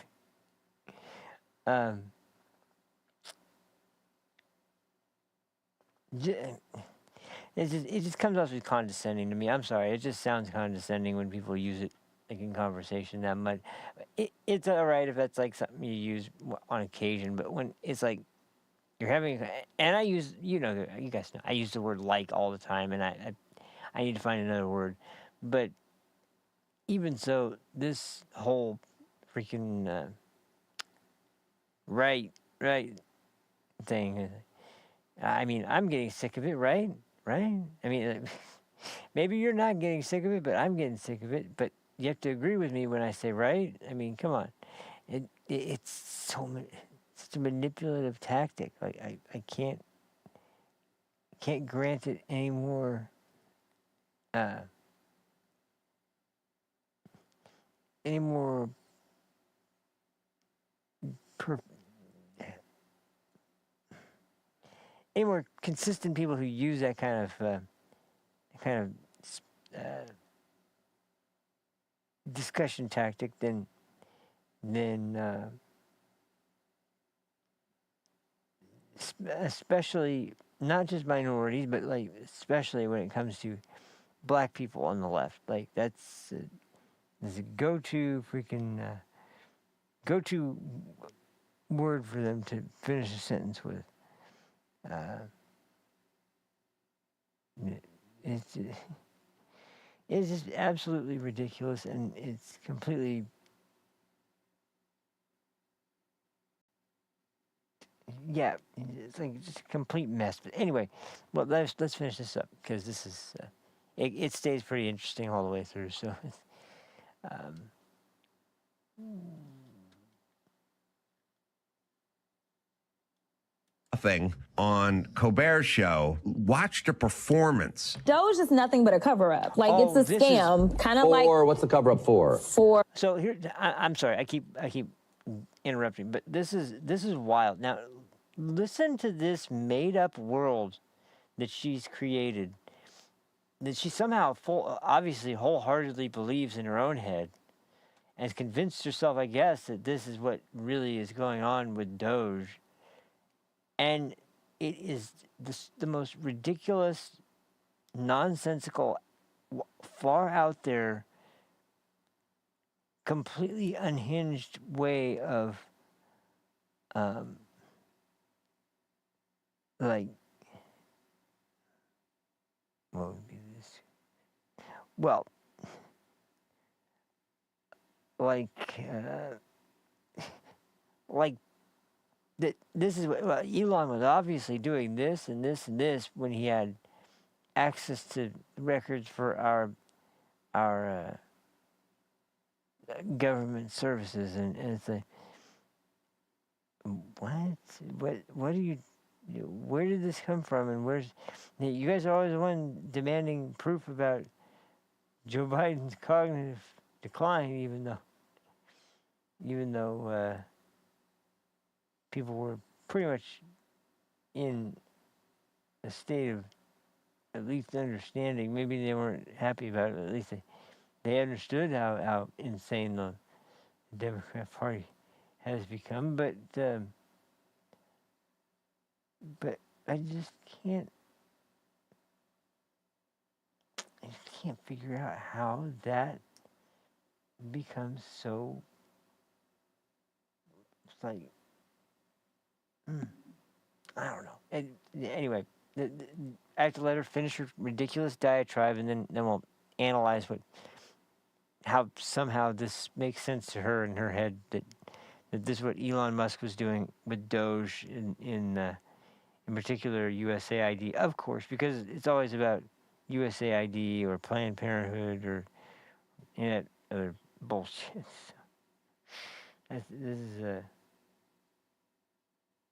It just comes off as condescending to me. I'm sorry, it just sounds condescending when people use it like in conversation that much. It's all right if that's like something you use on occasion, but when it's like you're having, and I use, you guys know, I use the word like all the time, and I need to find another word, but even so, this whole freaking right thing. I mean, I'm getting sick of it, right? Right? I mean, maybe you're not getting sick of it, but I'm getting sick of it. But you have to agree with me when I say right. I mean, come on. It's such a manipulative tactic. Like I can't grant it any more. Any more. Any more consistent people who use that kind of discussion tactic than especially not just minorities, but like especially when it comes to black people on the left. Like that's a go-to word for them to finish a sentence with. It's just absolutely ridiculous, and it's completely. Yeah, it's like just a complete mess. But anyway, well, let's finish this up because this is it stays pretty interesting all the way through. So,
Thing on Colbert's show, watched a performance.
Doge is nothing but a cover-up. Like it's a scam, kind of like.
Or what's the cover-up for?
So here, I'm sorry, I keep interrupting, but this is wild. Now, listen to this made-up world that she's created, that she somehow obviously wholeheartedly believes in her own head, and has convinced herself, I guess, that this is what really is going on with Doge. And it is the most ridiculous, nonsensical, far out there, completely unhinged way of, like, what would be this? Well, like that. This is what Elon was obviously doing this and this and this when he had access to records for our government services, and it's like, what do you, where did this come from, and you guys are always the one demanding proof about Joe Biden's cognitive decline, even though people were pretty much in a state of at least understanding. Maybe they weren't happy about it, but at least they understood how insane the Democrat Party has become. But I just can't figure out how that becomes so. It's like, I don't know. Anyway, I have to let her finish her ridiculous diatribe, and then we'll analyze how somehow this makes sense to her in her head that this is what Elon Musk was doing with Doge in particular USAID, of course, because it's always about USAID or Planned Parenthood or other bullshit.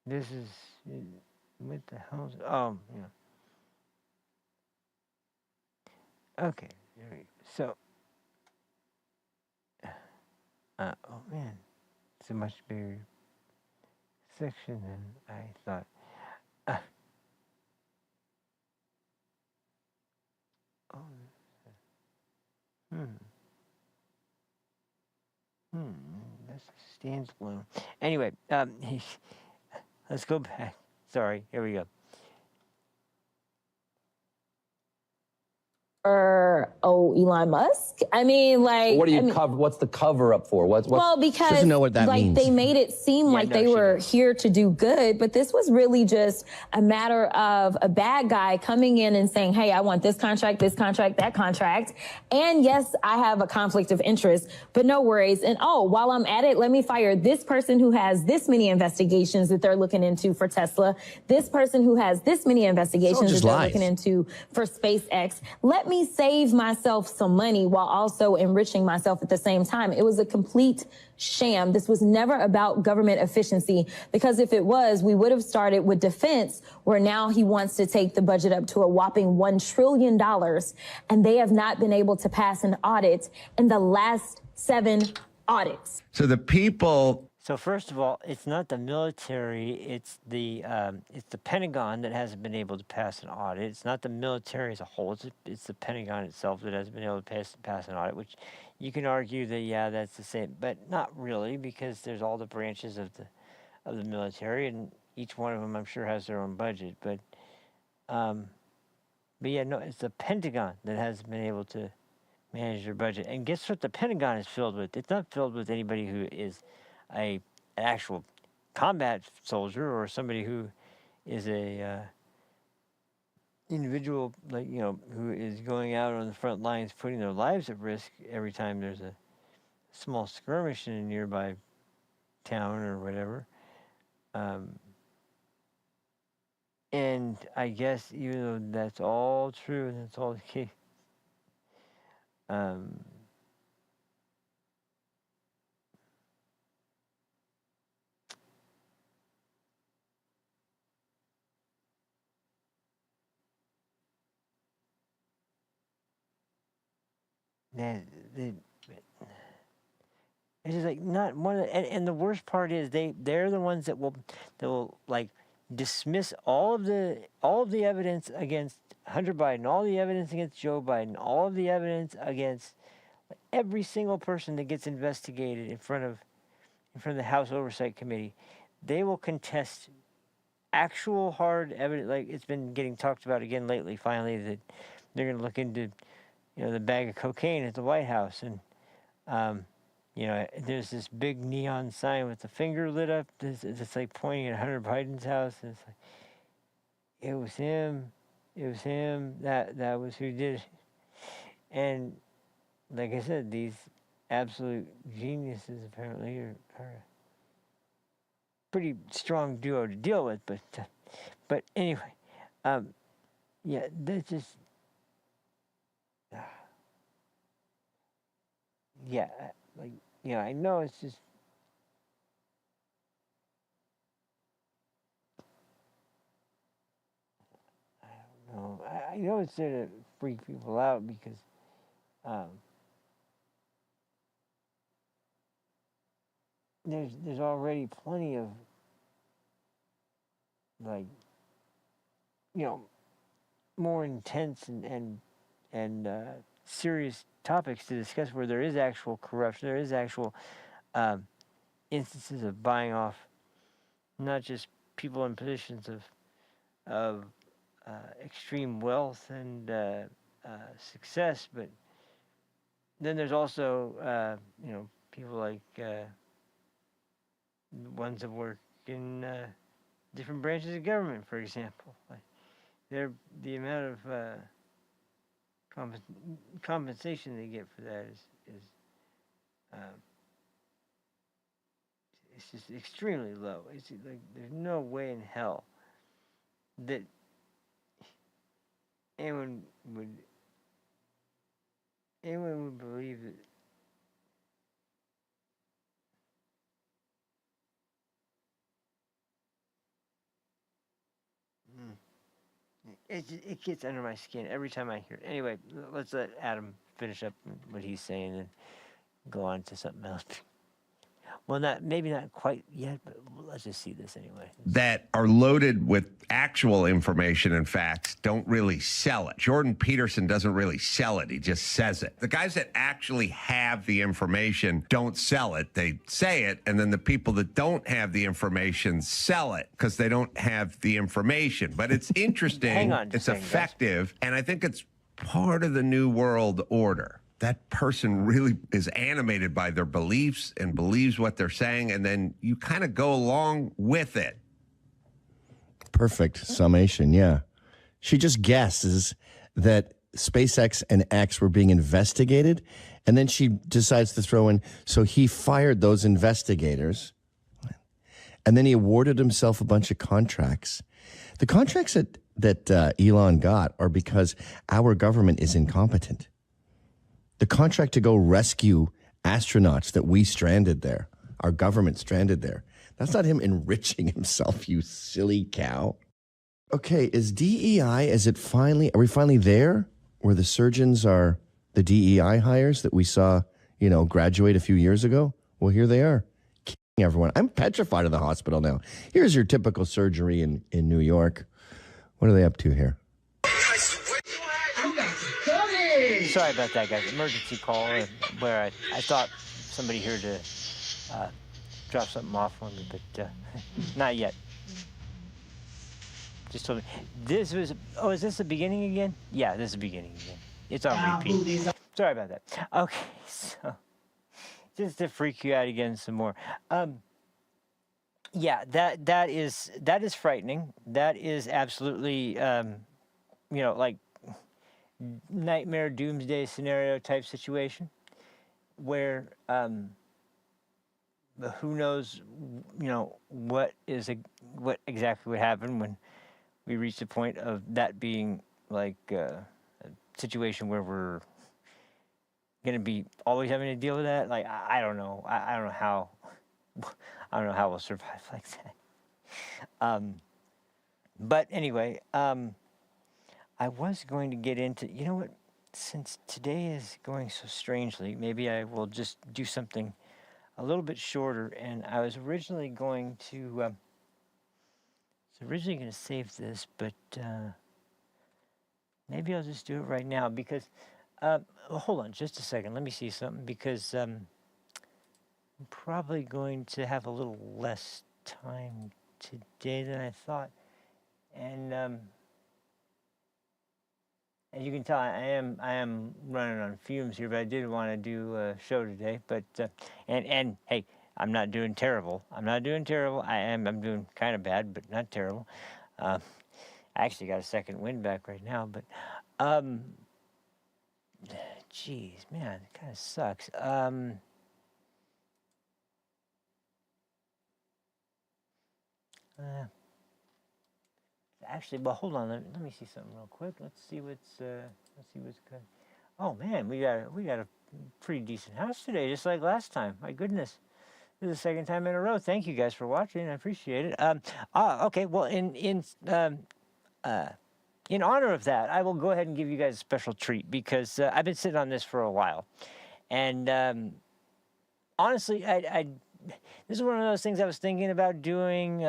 This is what the hell? Yeah. Okay, there we go. So, oh man, it's a much bigger section than I thought. Oh, that's a standalone. Anyway, let's go back. Sorry, here we go.
Elon Musk. I mean, like,
what do you cover? What's the cover up for? What's
well, because
doesn't know what that
like
means.
they made it seem like they were here to do good, but this was really just a matter of a bad guy coming in and saying, "Hey, I want this contract, that contract, and yes, I have a conflict of interest, but no worries. And oh, while I'm at it, let me fire this person who has this many investigations that they're looking into for Tesla, this person who has this many investigations that they're looking into for SpaceX. Let me save myself some money while also enriching myself at the same time." It was a complete sham. This was never about government efficiency, because if it was, we would have started with defense, where now he wants to take the budget up to a whopping $1 trillion, and they have not been able to pass an audit in the last 7 audits.
So the people.
So first of all, it's not the military; it's the Pentagon that hasn't been able to pass an audit. It's not the military as a whole; it's the Pentagon itself that hasn't been able to pass an audit. Which you can argue that that's the same, but not really, because there's all the branches of the military, and each one of them, I'm sure, has their own budget. But yeah, no, it's the Pentagon that hasn't been able to manage their budget. And guess what? The Pentagon is filled with? It's not filled with anybody who is an actual combat soldier, or somebody who is a individual, like, who is going out on the front lines, putting their lives at risk every time there's a small skirmish in a nearby town or whatever. And I guess even though that's all true and that's all the case, it's just like not one of the, and the worst part is they're the ones that will like dismiss all of the evidence against Hunter Biden, all the evidence against Joe Biden, all of the evidence against every single person that gets investigated in front of the House Oversight Committee. They will contest actual hard evidence, like it's been getting talked about again lately, finally, that they're going to look into the bag of cocaine at the White House. And there's this big neon sign with the finger lit up. It's like pointing at Hunter Biden's house. And it's like, it was him. It was him. That was who did it. And like I said, these absolute geniuses apparently are a pretty strong duo to deal with. But anyway, yeah, that's just. Yeah, I know it's just. I don't know. I know it's there to freak people out because, there's already plenty of, more intense and serious topics to discuss where there is actual corruption, there is actual instances of buying off not just people in positions of extreme wealth and success, but then there's also people like ones that work in different branches of government, for example. Like the amount of compensation they get for that is it's just extremely low. It's like there's no way in hell that anyone would believe that. It gets under my skin every time I hear it. Anyway, let's let Adam finish up what he's saying and go on to something else. Well, maybe not quite yet, but let's just see this anyway.
That are loaded with actual information and facts don't really sell it. Jordan Peterson doesn't really sell it. He just says it. The guys that actually have the information don't sell it. They say it, and then the people that don't have the information sell it because they don't have the information. But it's interesting.
Hang on.
It's effective, and I think it's part of the new world order. That person really is animated by their beliefs and believes what they're saying, and then you kind of go along with it.
Perfect summation, yeah. She just guesses that SpaceX and X were being investigated, and then she decides to throw in, so he fired those investigators, and then he awarded himself a bunch of contracts. The contracts that Elon got are because our government is incompetent. The contract to go rescue astronauts that we stranded there, our government stranded there, that's not him enriching himself, you silly cow. Okay, is DEI, are we finally there where the surgeons are the DEI hires that we saw, graduate a few years ago? Well, here they are, killing everyone. I'm petrified of the hospital now. Here's your typical surgery in New York. What are they up to here?
Sorry about that, guys. Emergency call where I thought somebody here to drop something off for me, but not yet. Just told me. Is this the beginning again? Yeah, this is the beginning again. It's on repeat. Sorry about that. Okay, so just to freak you out again some more. Yeah, that is frightening. That is absolutely, like nightmare doomsday scenario type situation where who knows what exactly would happen when we reach the point of that being like a situation where we're going to be always having to deal with that. Like I don't know how we'll survive like that. But anyway, I was going to get into, what, since today is going so strangely, maybe I will just do something a little bit shorter. And I was originally going to save this, but maybe I'll just do it right now because, hold on just a second. Let me see something because I'm probably going to have a little less time today than I thought. And you can tell I am running on fumes here, but I did want to do a show today. But and hey, I'm not doing terrible. I'm doing kind of bad, but not terrible. I actually got a second wind back right now, but geez, man, it kind of sucks. Actually, well, hold on. Let me see something real quick. Let's see what's good. Oh man, we got a pretty decent house today, just like last time. My goodness, this is the second time in a row. Thank you guys for watching. I appreciate it. Okay. Well, in honor of that, I will go ahead and give you guys a special treat because I've been sitting on this for a while, and honestly, this is one of those things I was thinking about doing.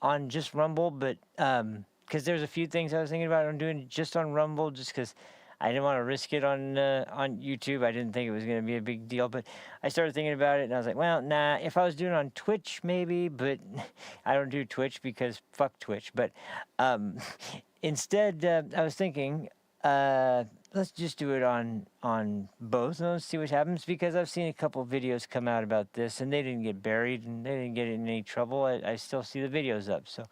On just Rumble, but because there's a few things I was thinking about doing just on Rumble, just because I didn't want to risk it on YouTube. I didn't think it was going to be a big deal, but I started thinking about it, and I was like, well, nah. If I was doing it on Twitch, maybe, but I don't do Twitch because fuck Twitch. But instead, I was thinking, let's just do it on both, and let's see what happens, because I've seen a couple of videos come out about this, and they didn't get buried, and they didn't get in any trouble. I still see the videos up, so,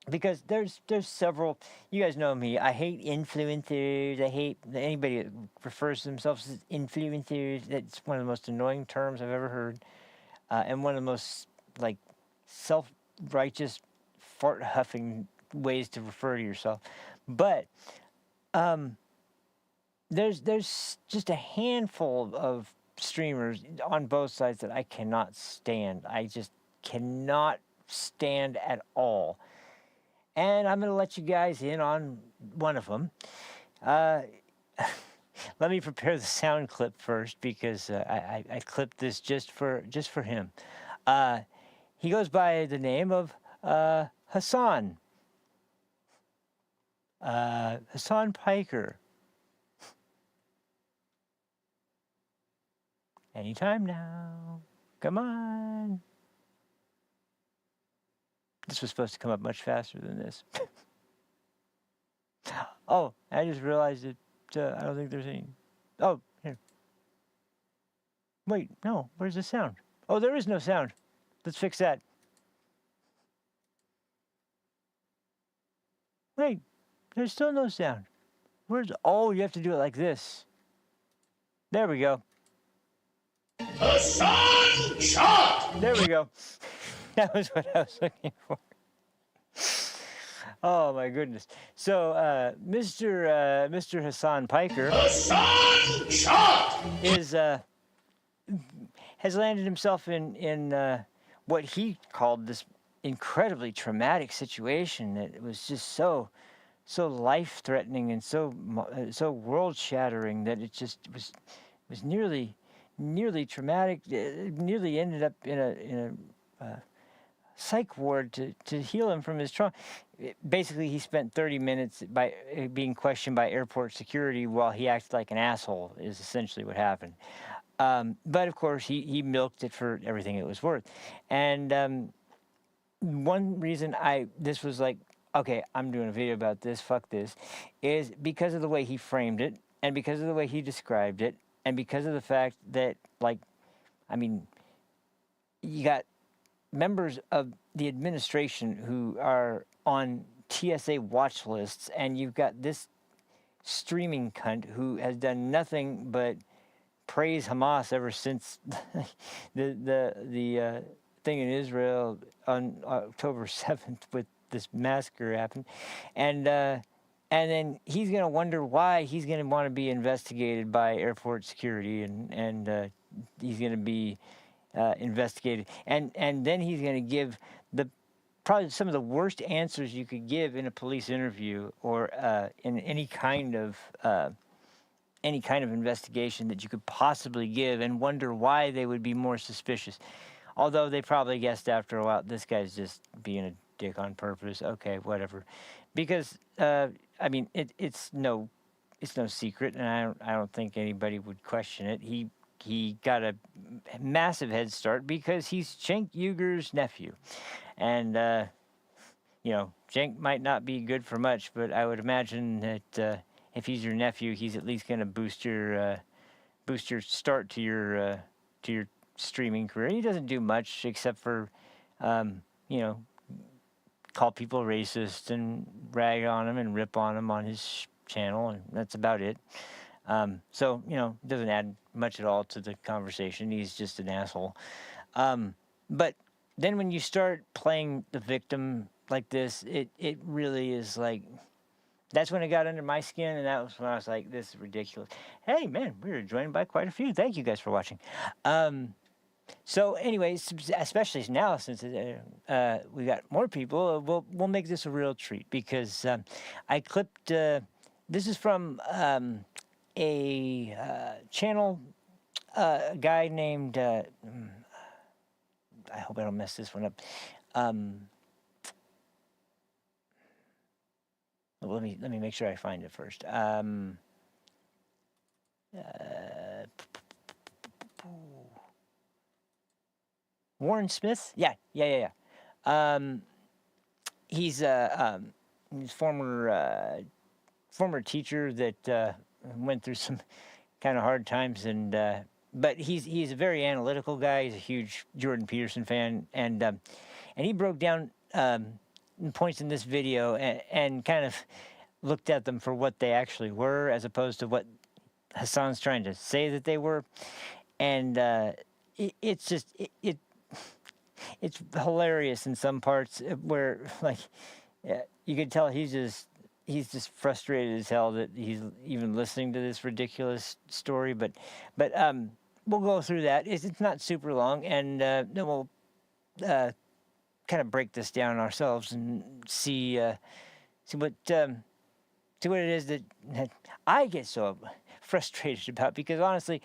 because there's several, you guys know me, I hate influencers, I hate anybody that refers to themselves as influencers. That's one of the most annoying terms I've ever heard, and one of the most, like, self-righteous, fart-huffing ways to refer to yourself, but, there's just a handful of streamers on both sides that I cannot stand. I just cannot stand at all. And I'm going to let you guys in on one of them. let me prepare the sound clip first because I clipped this just for him. He goes by the name of Hassan. Hassan Piker. Anytime now. Come on. This was supposed to come up much faster than this. Oh, I just realized that I don't think there's any. Oh, here. Wait, no. Where's the sound? Oh, there is no sound. Let's fix that. Wait, there's still no sound. Oh, you have to do it like this. There we go.
Hassan shot!
There we go. That was what I was looking for. Oh my goodness. So, Mr. Hassan Piker
Hassan shot!
has landed himself in what he called this incredibly traumatic situation that was just so life-threatening and so world-shattering that it just was nearly traumatic. It nearly ended up in a psych ward to heal him from his trauma. Basically, he spent 30 minutes by being questioned by airport security while he acted like an asshole, is essentially what happened. But of course, he milked it for everything it was worth. And one reason this was like, okay, I'm doing a video about this, fuck this, is because of the way he framed it, and because of the way he described it, and because of the fact that, like, I mean, you got members of the administration who are on TSA watch lists, and you've got this streaming cunt who has done nothing but praise Hamas ever since the thing in Israel on October 7th with this massacre happened, and then he's gonna wonder why he's gonna want to be investigated by airport security, and he's gonna be investigated, and then he's gonna give probably some of the worst answers you could give in a police interview or in any kind of investigation that you could possibly give, and wonder why they would be more suspicious. Although they probably guessed after a while, this guy's just being a dick on purpose. Okay, whatever. Because I mean, it's no secret, and I don't think anybody would question it. He got a massive head start because he's Cenk Uyghur's nephew, and Cenk might not be good for much, but I would imagine that if he's your nephew, he's at least going to boost your start to your streaming career. He doesn't do much except for call people racist and rag on them and rip on them on his channel, and that's about it. So it doesn't add much at all to the conversation. He's just an asshole. But then when you start playing the victim like this, it really is like, that's when it got under my skin, and that was when I was like, this is ridiculous. Hey, man, we were joined by quite a few. Thank you guys for watching. So anyways, especially now since we got more people, we'll make this a real treat, because I clipped, this is from a channel, a guy named, I hope I don't mess this one up. Let me make sure I find it first. Warren Smith? Yeah. He's former teacher that went through some kind of hard times, but he's a very analytical guy. He's a huge Jordan Peterson fan, and he broke down points in this video and kind of looked at them for what they actually were, as opposed to what Hassan's trying to say that they were, and it's hilarious in some parts where, like, you could tell he's just frustrated as hell that he's even listening to this ridiculous story. But we'll go through that. It's not super long, and then we'll kind of break this down ourselves and see what to what it is that I get so frustrated about, because honestly,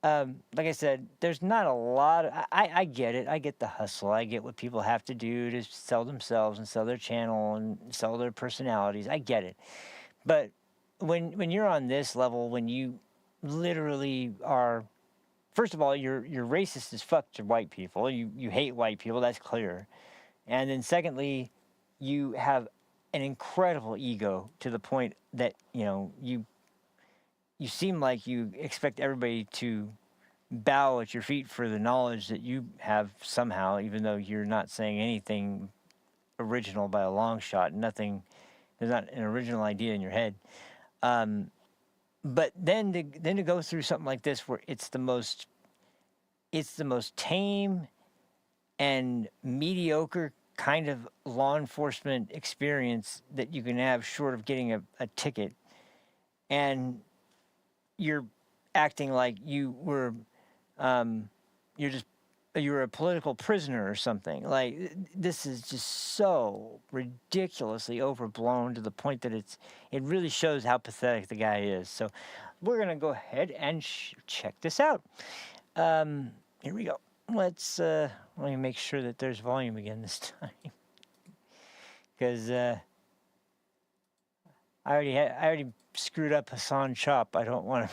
like I said, there's not a lot of, I get it. I get the hustle. I get what people have to do to sell themselves and sell their channel and sell their personalities. I get it. But when you're on this level, when you literally are, first of all, you're racist as fuck to white people. You hate white people. That's clear. And then secondly, you have an incredible ego to the point that, you seem like you expect everybody to bow at your feet for the knowledge that you have somehow, even though you're not saying anything original by a long shot. There's not an original idea in your head. But then to go through something like this, where it's the most tame and mediocre kind of law enforcement experience that you can have, short of getting a ticket, and you're acting like you were you're a political prisoner or something. Like, this is just so ridiculously overblown to the point that it really shows how pathetic the guy is. So we're gonna go ahead and check this out. Here we go. Let me make sure that there's volume again this time, because I already screwed up Hassan Chop. I don't want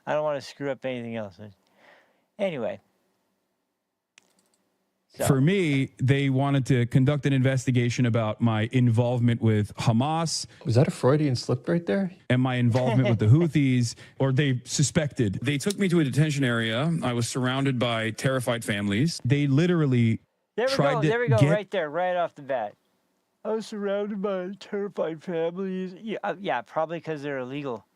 to screw up anything else. Anyway. So.
For me, they wanted to conduct an investigation about my involvement with Hamas.
Was that a Freudian slip right there?
And my involvement with the Houthis, or they suspected. They took me to a detention area. I was surrounded by terrified families. They literally tried to
There we go, right there, right off the bat. I was surrounded by terrified families. Yeah, probably because they're illegal.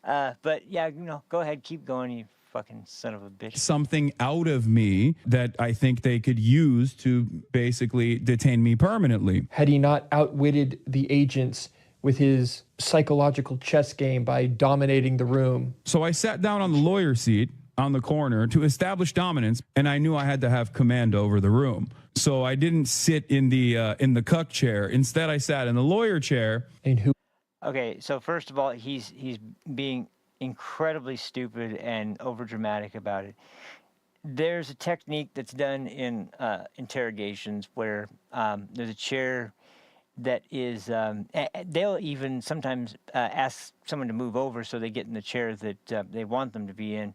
But yeah, go ahead, keep going, you fucking son of a bitch.
Something out of me that I think they could use to basically detain me permanently.
Had he not outwitted the agents with his psychological chess game by dominating the room?
So I sat down on the lawyer seat on the corner to establish dominance, and I knew I had to have command over the room. So I didn't sit in the cuck chair. Instead, I sat in the lawyer chair.
And who?
Okay, so first of all, he's being incredibly stupid and overdramatic about it. There's a technique that's done in interrogations where there's a chair that is, they'll even sometimes ask someone to move over so they get in the chair that they want them to be in,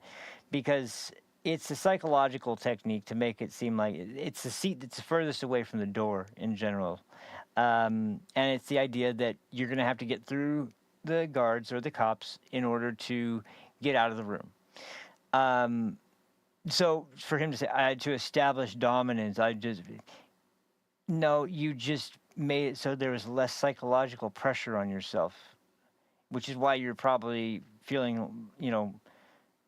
because it's a psychological technique to make it seem like it's the seat that's furthest away from the door in general. And it's the idea that you're going to have to get through the guards or the cops in order to get out of the room. So for him to say, to establish dominance, you just made it so there was less psychological pressure on yourself, which is why you're probably feeling,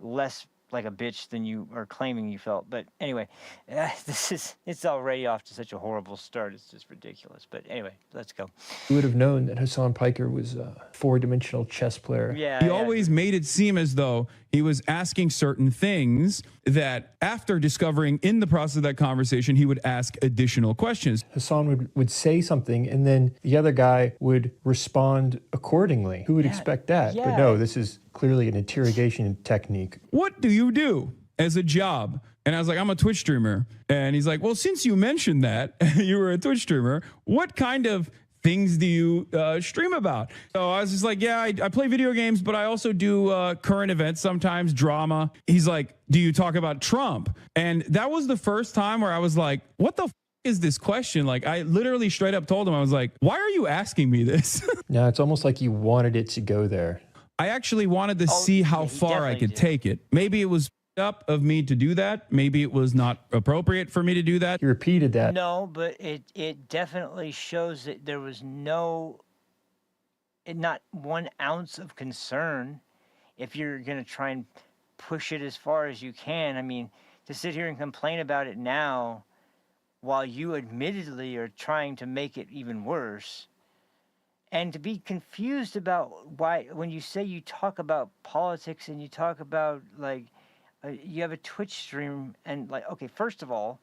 less like a bitch than you are claiming you felt. But anyway, it's already off to such a horrible start. It's just ridiculous. But anyway, let's go.
You would have known that Hassan Piker was a four-dimensional chess player.
Yeah, he always made it seem as though he was asking certain things that, after discovering in the process of that conversation, he would ask additional questions.
Hassan would say something, and then the other guy would respond accordingly. Who would expect that?
Yeah.
But no, this is clearly an interrogation technique.
What do you do as a job? And I was like, I'm a Twitch streamer. And he's like, well, since you mentioned that you were a Twitch streamer, what kind of things do you stream about? So I was just like, yeah, I play video games, but I also do current events, sometimes drama. He's like, do you talk about Trump? And that was the first time where I was like, what the is this question? Like, I literally straight up told him, I was like, why are you asking me this?
No, it's almost like you wanted it to go there.
I actually wanted to see how far I could take it. Maybe it was up of me to do that. Maybe it was not appropriate for me to do that.
You repeated that.
No, but it definitely shows that there was not 1 ounce of concern. If you're going to try and push it as far as you can, I mean, to sit here and complain about it now while you admittedly are trying to make it even worse, and to be confused about why, when you say you talk about politics and you talk about, like, you have a Twitch stream, and, like, okay, first of all,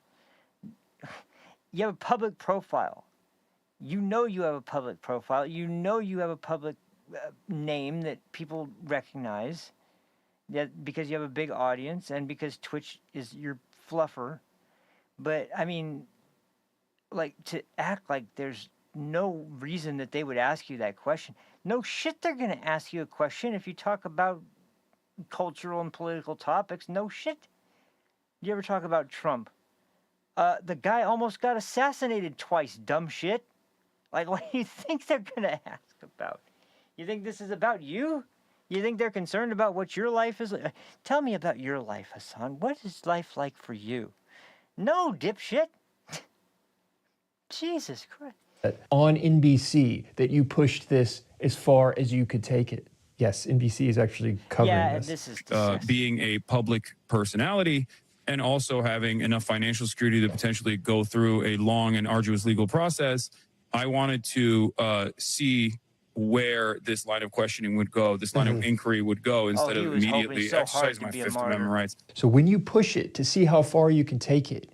you have a public profile. you know you have a public profile. You know you have a public name that people recognize, that because you have a big audience and because Twitch is your fluffer. But I mean, like, to act like there's no reason that they would ask you that question. No shit, they're going to ask you a question if you talk about cultural and political topics. No shit. You ever talk about Trump? The guy almost got assassinated twice, dumb shit. Like, what do you think they're going to ask about? You think this is about you? You think they're concerned about what your life is like? Tell me about your life, Hassan. What is life like for you? No, dipshit. Jesus Christ.
On NBC, that you pushed this as far as you could take it. Yes, NBC is actually covering this.
This is
being a public personality and also having enough financial security to potentially go through a long and arduous legal process. I wanted to see where this line of questioning would go, this line of inquiry would go, instead of immediately exercising my Fifth Amendment rights.
So when you push it to see how far you can take it,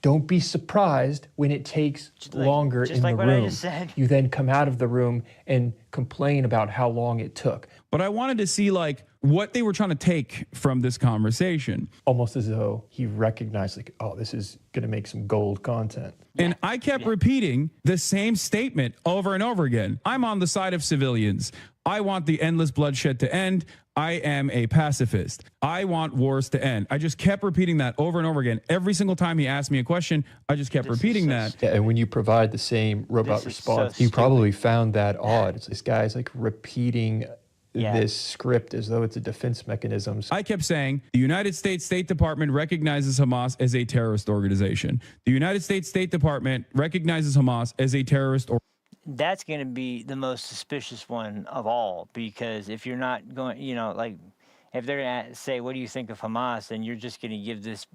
don't be surprised when it takes longer in the room. You then come out of the room and complain about how long it took.
But I wanted to see like what they were trying to take from this conversation.
Almost as though he recognized like, oh, this is going to make some gold content.
And I kept repeating the same statement over and over again. I'm on the side of civilians. I want the endless bloodshed to end. I am a pacifist. I want wars to end. I just kept repeating that over and over again. Every single time he asked me a question, I just kept repeating that.
Yeah, and when you provide the same robot response, you probably found that odd. It's this guy's like repeating this script as though it's a defense mechanism.
I kept saying the United States State Department recognizes Hamas as a terrorist organization. The United States State Department recognizes Hamas as a terrorist organization.
That's going to be the most suspicious one of all, because if you're not going, you know, like, if they're going to say, what do you think of Hamas? And you're just going to give this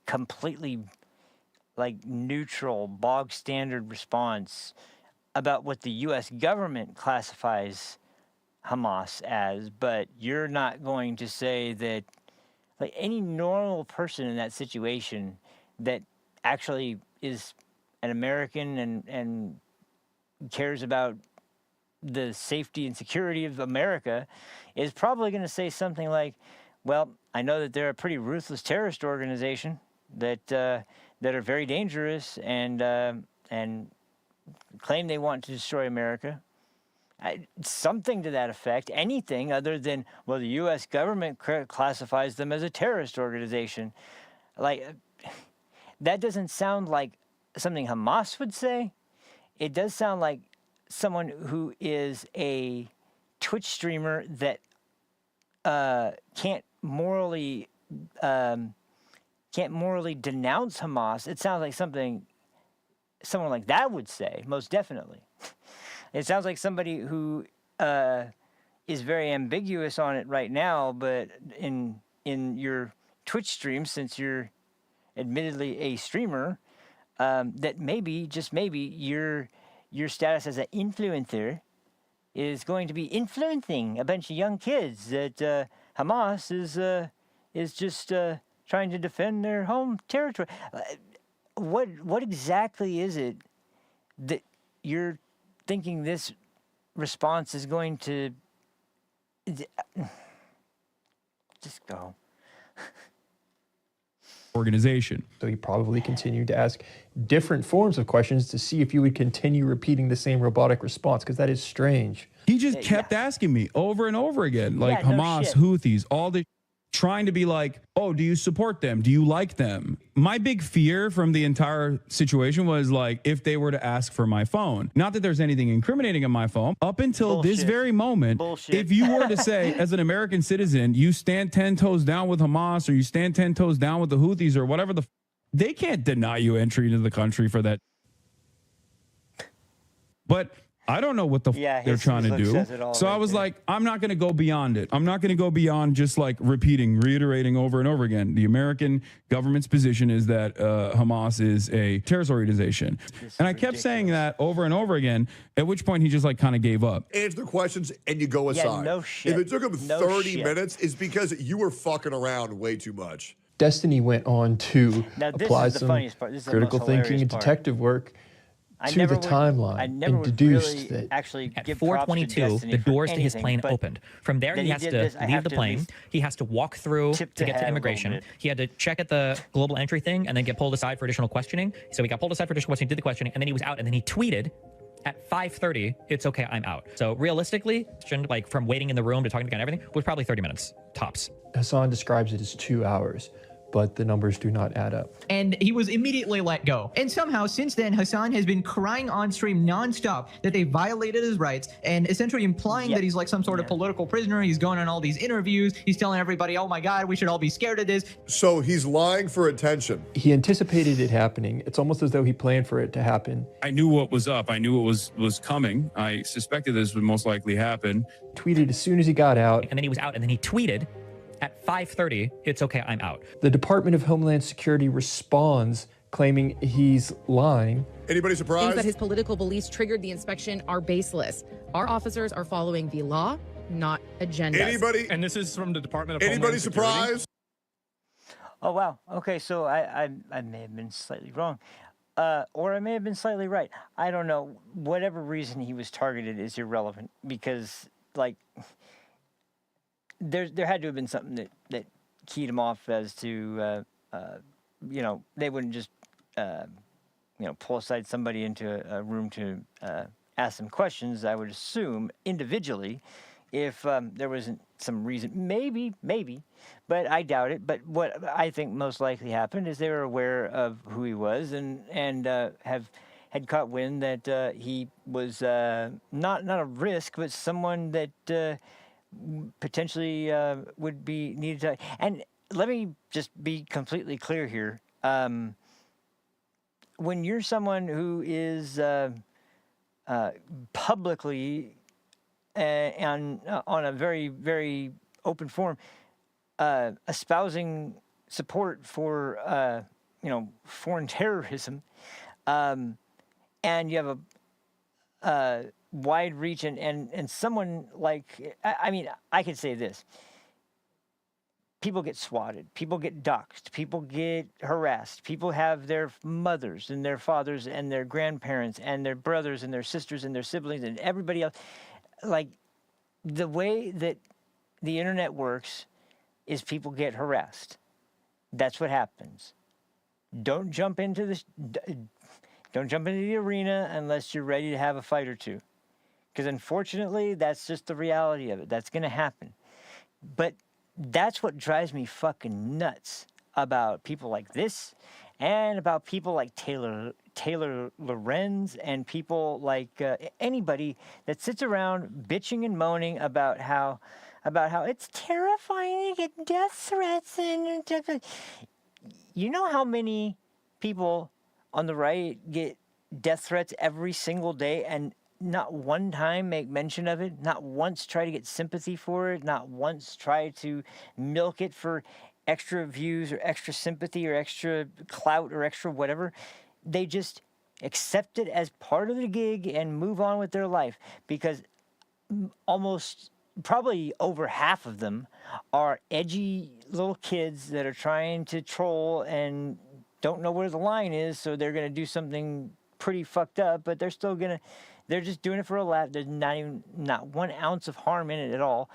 completely, like, neutral, bog standard response about what the U.S. government classifies Hamas as, but you're not going to say that, like, any normal person in that situation that actually is an American and cares about the safety and security of America is probably going to say something like, well, I know that they're a pretty ruthless terrorist organization that are very dangerous and claim they want to destroy America. Something to that effect. Anything other than, well, the U.S. government classifies them as a terrorist organization. Like, that doesn't sound like something Hamas would say. It does sound like someone who is a Twitch streamer that can't morally denounce Hamas. It sounds like something someone like that would say, most definitely. It sounds like somebody who is very ambiguous on it right now, but in your Twitch stream, since you're admittedly a streamer, that maybe, just maybe, your status as an influencer is going to be influencing a bunch of young kids that Hamas is just trying to defend their home territory. What exactly is it that you're thinking this response is going to just go?
Organization.
So he probably continued to ask different forms of questions to see if you would continue repeating the same robotic response, because that is strange.
He just kept asking me over and over again, like Hamas, Houthis, all the trying to be like, oh, do you support them? Do you like them? My big fear from the entire situation was like, if they were to ask for my phone, not that there's anything incriminating on my phone, up until this very moment, if you were to say, as an American citizen, you stand 10 toes down with Hamas, or you stand 10 toes down with the Houthis, or whatever they can't deny you entry into the country for that. But I don't know what they're trying to do. So I was like, I'm not going to go beyond it. I'm not going to go beyond just like reiterating over and over again. The American government's position is that Hamas is a terrorist organization. And I kept saying that over and over again, at which point he just like kind of gave up.
Answer the questions and you go aside.
Yeah, no shit.
If it took him 30 minutes, it's because you were fucking around way too much.
Destiny went on to apply some
funniest part. This is
critical thinking and detective work. to the timeline and deduced
really
that
actually
at
give props to
4:22,
Destiny
the
for
doors to his
anything,
plane opened. From there,
that
he
he
has
did
to
this, I
leave
have
the
to at
plane.
least
He has to walk through
tip
to
the
get to
hat a little
immigration.
bit.
He had to check at the global entry thing and then get pulled aside for additional questioning. So he got pulled aside for additional questioning, did the questioning, and then he was out. And then he tweeted at 5:30, "It's okay, I'm out." So realistically, like from waiting in the room to talking to the guy and everything, was probably 30 minutes tops.
Hassan describes it as 2 hours, but the numbers do not add up.
And he was immediately let go. And somehow, since then, Hassan has been crying on stream nonstop that they violated his rights and essentially implying that he's like some sort of political prisoner. He's going on all these interviews. He's telling everybody, oh my God, we should all be scared of this.
So he's lying for attention.
He anticipated it happening. It's almost as though he planned for it to happen.
I knew what was up. I knew what was coming. I suspected this would most likely happen.
Tweeted as soon as he got out.
And then he was out, and then he tweeted at 5:30, "It's okay, I'm out."
The Department of Homeland Security responds claiming he's lying.
Anybody surprised?
Things that his political beliefs triggered the inspection are baseless. Our officers are following the law, not agendas.
Anybody?
And this is from the Department of
Anybody
Homeland Security?
surprised?
Oh, wow. Okay, so I may have been slightly wrong. Or I may have been slightly right. I don't know. Whatever reason he was targeted is irrelevant because, like, there had to have been something that keyed him off as to, they wouldn't just, pull aside somebody into a room to ask them questions, I would assume, individually, if there wasn't some reason. Maybe, but I doubt it. But what I think most likely happened is they were aware of who he was and had caught wind that he was not a risk, but someone that potentially would be needed to. And let me just be completely clear here. When you're someone who is publicly and on a very, very open forum, espousing support for, foreign terrorism, and you have a wide reach and someone like, I could say this. People get swatted. People get doxxed. People get harassed. People have their mothers and their fathers and their grandparents and their brothers and their sisters and their siblings and everybody else. Like, the way that the internet works is people get harassed. That's what happens. Don't jump into the arena unless you're ready to have a fight or two. Because unfortunately, that's just the reality of it. That's going to happen. But that's what drives me fucking nuts about people like this and about people like Taylor Lorenz and people like anybody that sits around bitching and moaning about how it's terrifying to get death threats and you know how many people on the right get death threats every single day and not one time make mention of it, not once try to get sympathy for it, not once try to milk it for extra views or extra sympathy or extra clout or extra whatever. They just accept it as part of the gig and move on with their life because almost probably over half of them are edgy little kids that are trying to troll and don't know where the line is, so they're going to do something pretty fucked up, but they're just doing it for a laugh. There's not 1 ounce of harm in it at all.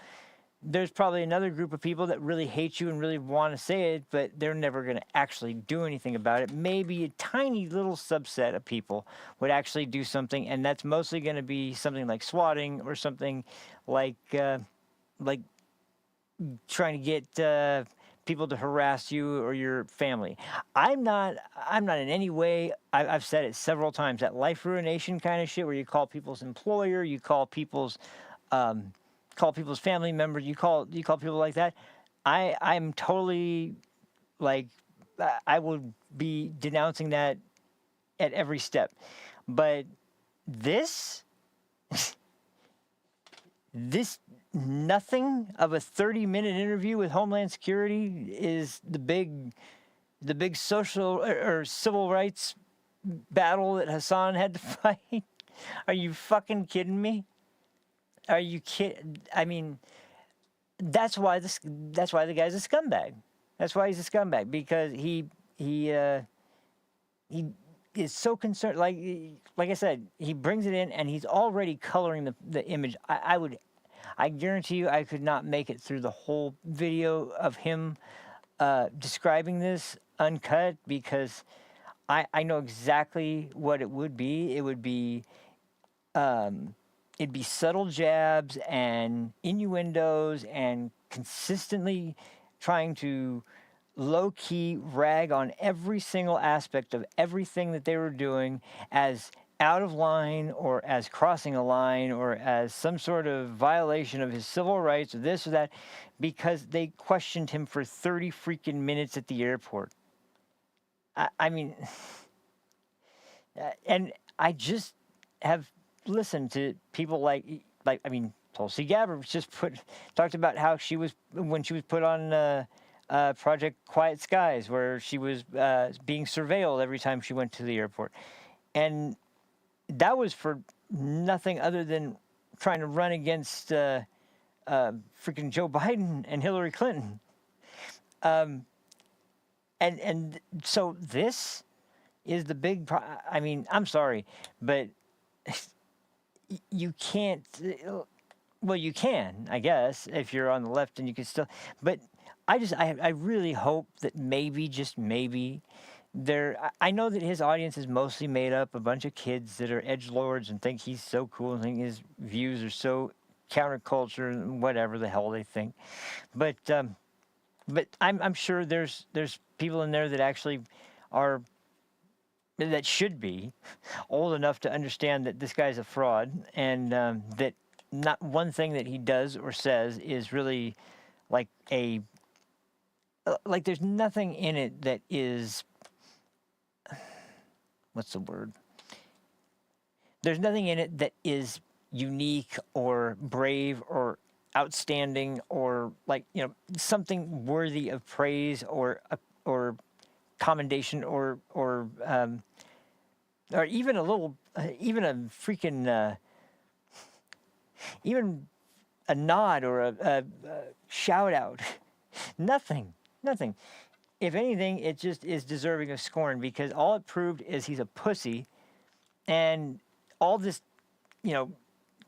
There's probably another group of people that really hate you and really want to say it, but they're never going to actually do anything about it. Maybe a tiny little subset of people would actually do something, and that's mostly going to be something like swatting or something like trying to get people to harass you or your family. I'm not in any way, I've said it several times, that life ruination kind of shit where you call people's employer, you call people's family members, you call people like that. I'm totally like, I would be denouncing that at every step. But this nothing of a 30-minute interview with Homeland Security is the big social or civil rights battle that Hassan had to fight. Are you fucking kidding me? Are you kidding? I mean, that's why the guy's a scumbag. That's why he's a scumbag, because he is so concerned. Like I said, he brings it in and he's already coloring the image. I guarantee you, I could not make it through the whole video of him describing this uncut, because I know exactly what it would be. It would be it'd be subtle jabs and innuendos and consistently trying to low-key rag on every single aspect of everything that they were doing as out of line or as crossing a line or as some sort of violation of his civil rights or this or that, because they questioned him for 30 freaking minutes at the airport. I mean, and I just have listened to people like Tulsi Gabbard just talked about how she was, when she was put on Project Quiet Skies, where she was being surveilled every time she went to the airport. And that was for nothing other than trying to run against freaking Joe Biden and Hillary Clinton. And so this is the big I mean, I'm sorry, but you can't, well, you can, I guess, if you're on the left and you can still, but I really hope that maybe, just maybe, I know that his audience is mostly made up a bunch of kids that are edgelords and think he's so cool and think his views are so counterculture and whatever the hell they think. But I'm sure there's people in there that actually that should be old enough to understand that this guy's a fraud, and that not one thing that he does or says is really like there's nothing in it that is, what's the word? There's nothing in it that is unique or brave or outstanding or something worthy of praise or commendation or even a little, even a freaking, even a nod or a shout out. Nothing. If anything, it just is deserving of scorn, because all it proved is he's a pussy, and all this,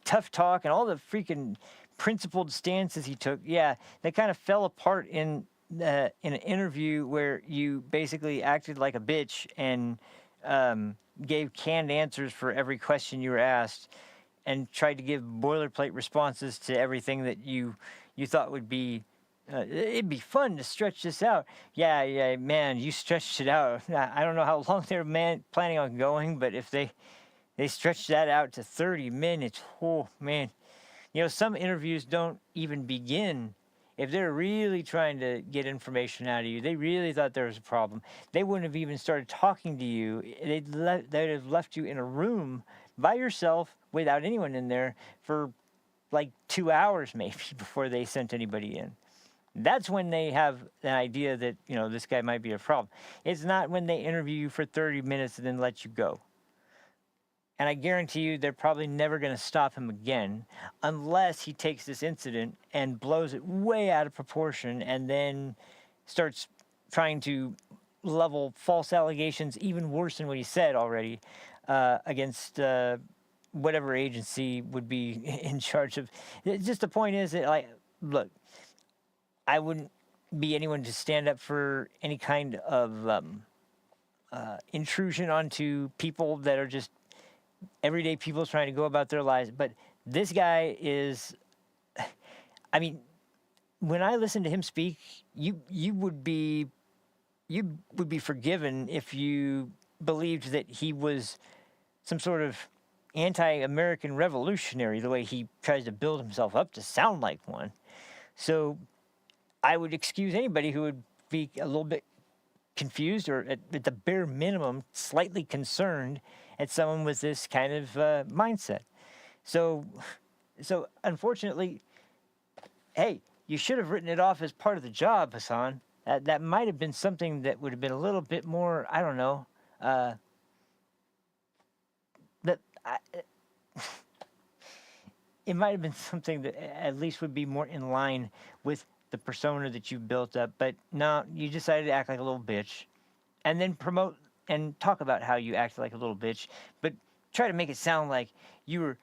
tough talk and all the freaking principled stances he took, they kind of fell apart in an interview where you basically acted like a bitch and gave canned answers for every question you were asked and tried to give boilerplate responses to everything that you thought would be, it'd be fun to stretch this out. Yeah, man, you stretched it out. I don't know how long they're planning on going, but if they stretched that out to 30 minutes, oh, man. Some interviews don't even begin. If they're really trying to get information out of you, they really thought there was a problem, they wouldn't have even started talking to you. They'd have left you in a room by yourself without anyone in there for like 2 hours maybe before they sent anybody in. That's when they have an idea that, this guy might be a problem. It's not when they interview you for 30 minutes and then let you go. And I guarantee you they're probably never going to stop him again unless he takes this incident and blows it way out of proportion and then starts trying to level false allegations even worse than what he said already against whatever agency would be in charge of. Just the point is that, look, I wouldn't be anyone to stand up for any kind of intrusion onto people that are just everyday people trying to go about their lives. But this guy is, I mean, when I listen to him speak, you would be forgiven if you believed that he was some sort of anti-American revolutionary, the way he tries to build himself up to sound like one. So I would excuse anybody who would be a little bit confused or at the bare minimum slightly concerned at someone with this kind of mindset. So unfortunately, hey, you should have written it off as part of the job, Hassan. That might have been something that would have been a little bit more, I don't know, it might have been something that at least would be more in line with the persona that you've built up. But no, you decided to act like a little bitch and then promote and talk about how you act like a little bitch, but try to make it sound like you were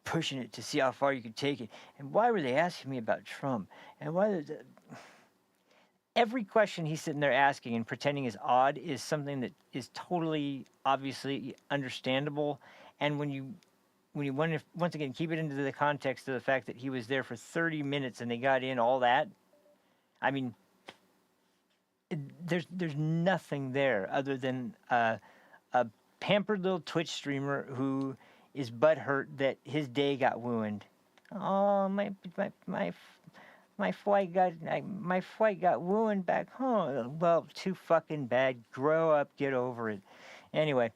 pushing it to see how far you could take it. And why were they asking me about Trump? And why? Every question he's sitting there asking and pretending is odd is something that is totally obviously understandable. And when you want to, once again, keep it into the context of the fact that he was there for 30 minutes and they got in all that, I mean, there's nothing there other than a pampered little Twitch streamer who is butthurt that his day got ruined. Oh, my flight got ruined back home. Well, too fucking bad. Grow up, get over it. Anyway,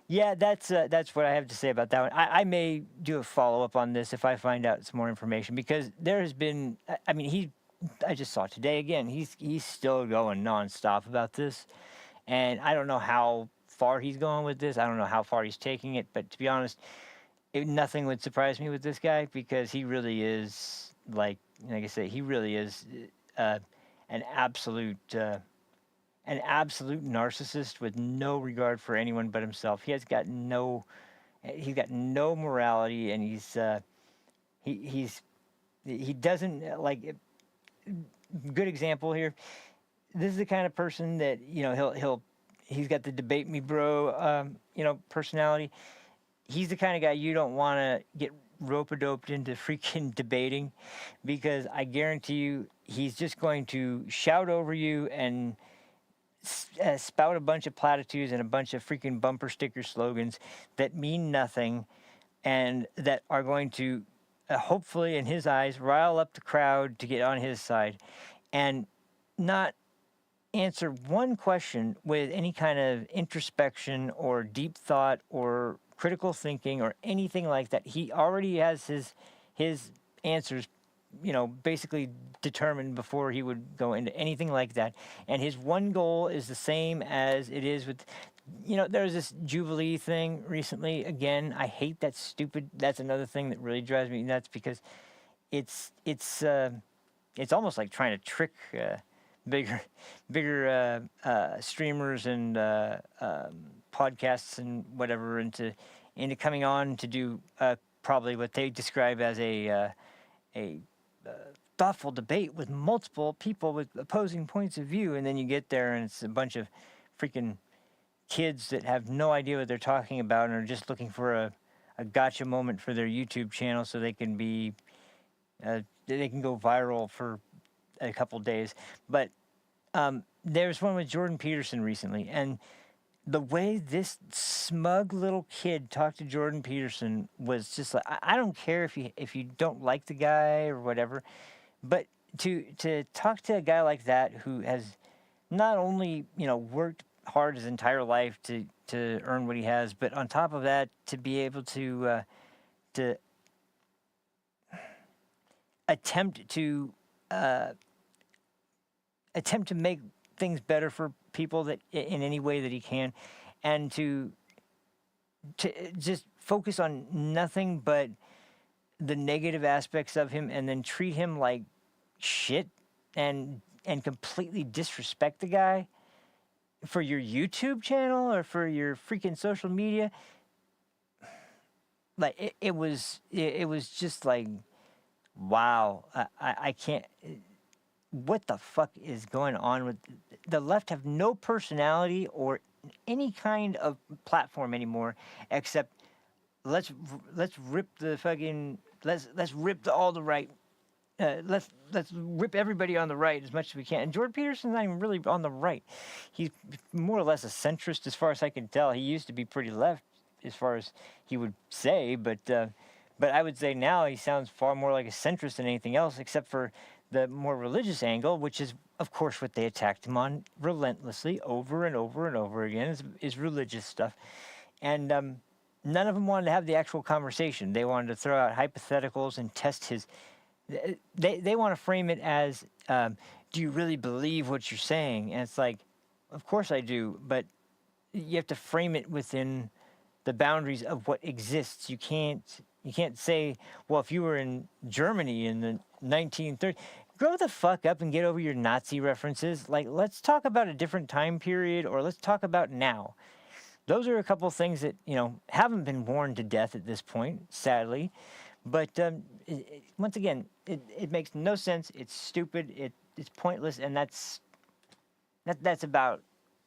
yeah, that's what I have to say about that one. I may do a follow-up on this if I find out some more information, because there has been, I mean, I just saw today again, he's still going nonstop about this, and I don't know how far he's going with this. I don't know how far he's taking it, but to be honest, nothing would surprise me with this guy, because he really is, like I said, he really is an absolute narcissist with no regard for anyone but himself. He's got no morality, and he doesn't like. Good example here. This is the kind of person that, you know, he's got the debate me bro, personality. He's the kind of guy you don't want to get rope-a-doped into freaking debating, because I guarantee you he's just going to shout over you and spout a bunch of platitudes and a bunch of freaking bumper sticker slogans that mean nothing and that are going to hopefully, in his eyes, rile up the crowd to get on his side, and not answer one question with any kind of introspection or deep thought or critical thinking or anything like that. He already has his answers, basically determined before he would go into anything like that. And his one goal is the same as it is with, there's this Jubilee thing recently. Again, I hate that stupid, that's another thing that really drives me nuts, because it's almost like trying to trick bigger streamers and podcasts and whatever into coming on to do probably what they describe as a thoughtful debate with multiple people with opposing points of view, and then you get there and it's a bunch of freaking kids that have no idea what they're talking about and are just looking for a gotcha moment for their YouTube channel so they can be they can go viral for a couple days. But there's one with Jordan Peterson recently, and the way this smug little kid talked to Jordan Peterson was just like, I don't care if you don't like the guy or whatever, but to talk to a guy like that who has not only worked hard his entire life to earn what he has, but on top of that to be able to attempt to make things better for people that in any way that he can, and to just focus on nothing but the negative aspects of him, and then treat him like shit and completely disrespect the guy for your YouTube channel or for your freaking social media. Like it was just like, wow, I can't. What the fuck is going on with the left? Have no personality or any kind of platform anymore, except let's rip the fucking let's rip all the right. Let's rip everybody on the right as much as we can. And Jordan Peterson's not even really on the right. He's more or less a centrist, as far as I can tell. He used to be pretty left, as far as he would say, but I would say now he sounds far more like a centrist than anything else, except for the more religious angle, which is, of course, what they attacked him on relentlessly over and over and over again, is religious stuff. And none of them wanted to have the actual conversation. They wanted to throw out hypotheticals and test his... They want to frame it as, do you really believe what you're saying? And it's like, of course I do, but you have to frame it within the boundaries of what exists. You can't say, well, if you were in Germany in the 1930s, grow the fuck up and get over your Nazi references. Like, let's talk about a different time period, or let's talk about now. Those are a couple things that, you know, haven't been worn to death at this point, sadly. But once again, it makes no sense. It's stupid. It's pointless, and that's about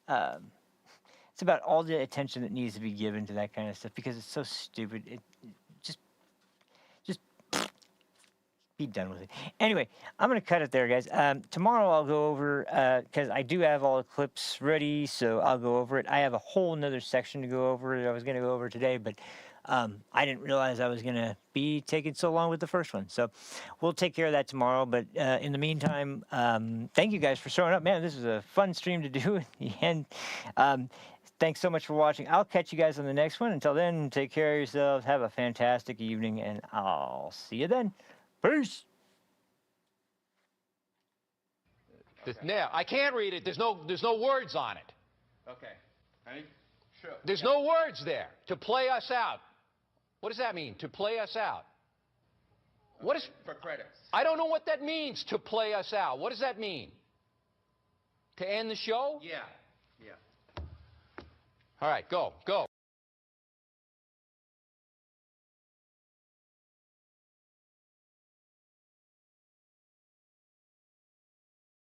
it's about all the attention that needs to be given to that kind of stuff because it's so stupid. Just be done with it. Anyway, I'm going to cut it there, guys. Tomorrow I'll go over, because I do have all the clips ready, so I'll go over it. I have a whole nother section to go over that I was going to go over today, but I didn't realize I was going to be taking so long with the first one. So we'll take care of that tomorrow. But in the meantime, thank you guys for showing up. Man, this was a fun stream to do. And thanks so much for watching. I'll catch you guys on the next one. Until then, take care of yourselves. Have a fantastic evening, and I'll see you then. Peace.
Now, I can't read it. There's no words on it.
Okay. Sure.
There's no words there. To play us out. What does that mean? To play us out. What is
for credits?
I don't know what that means. To play us out. What does that mean? To end the show?
Yeah.
All right, go.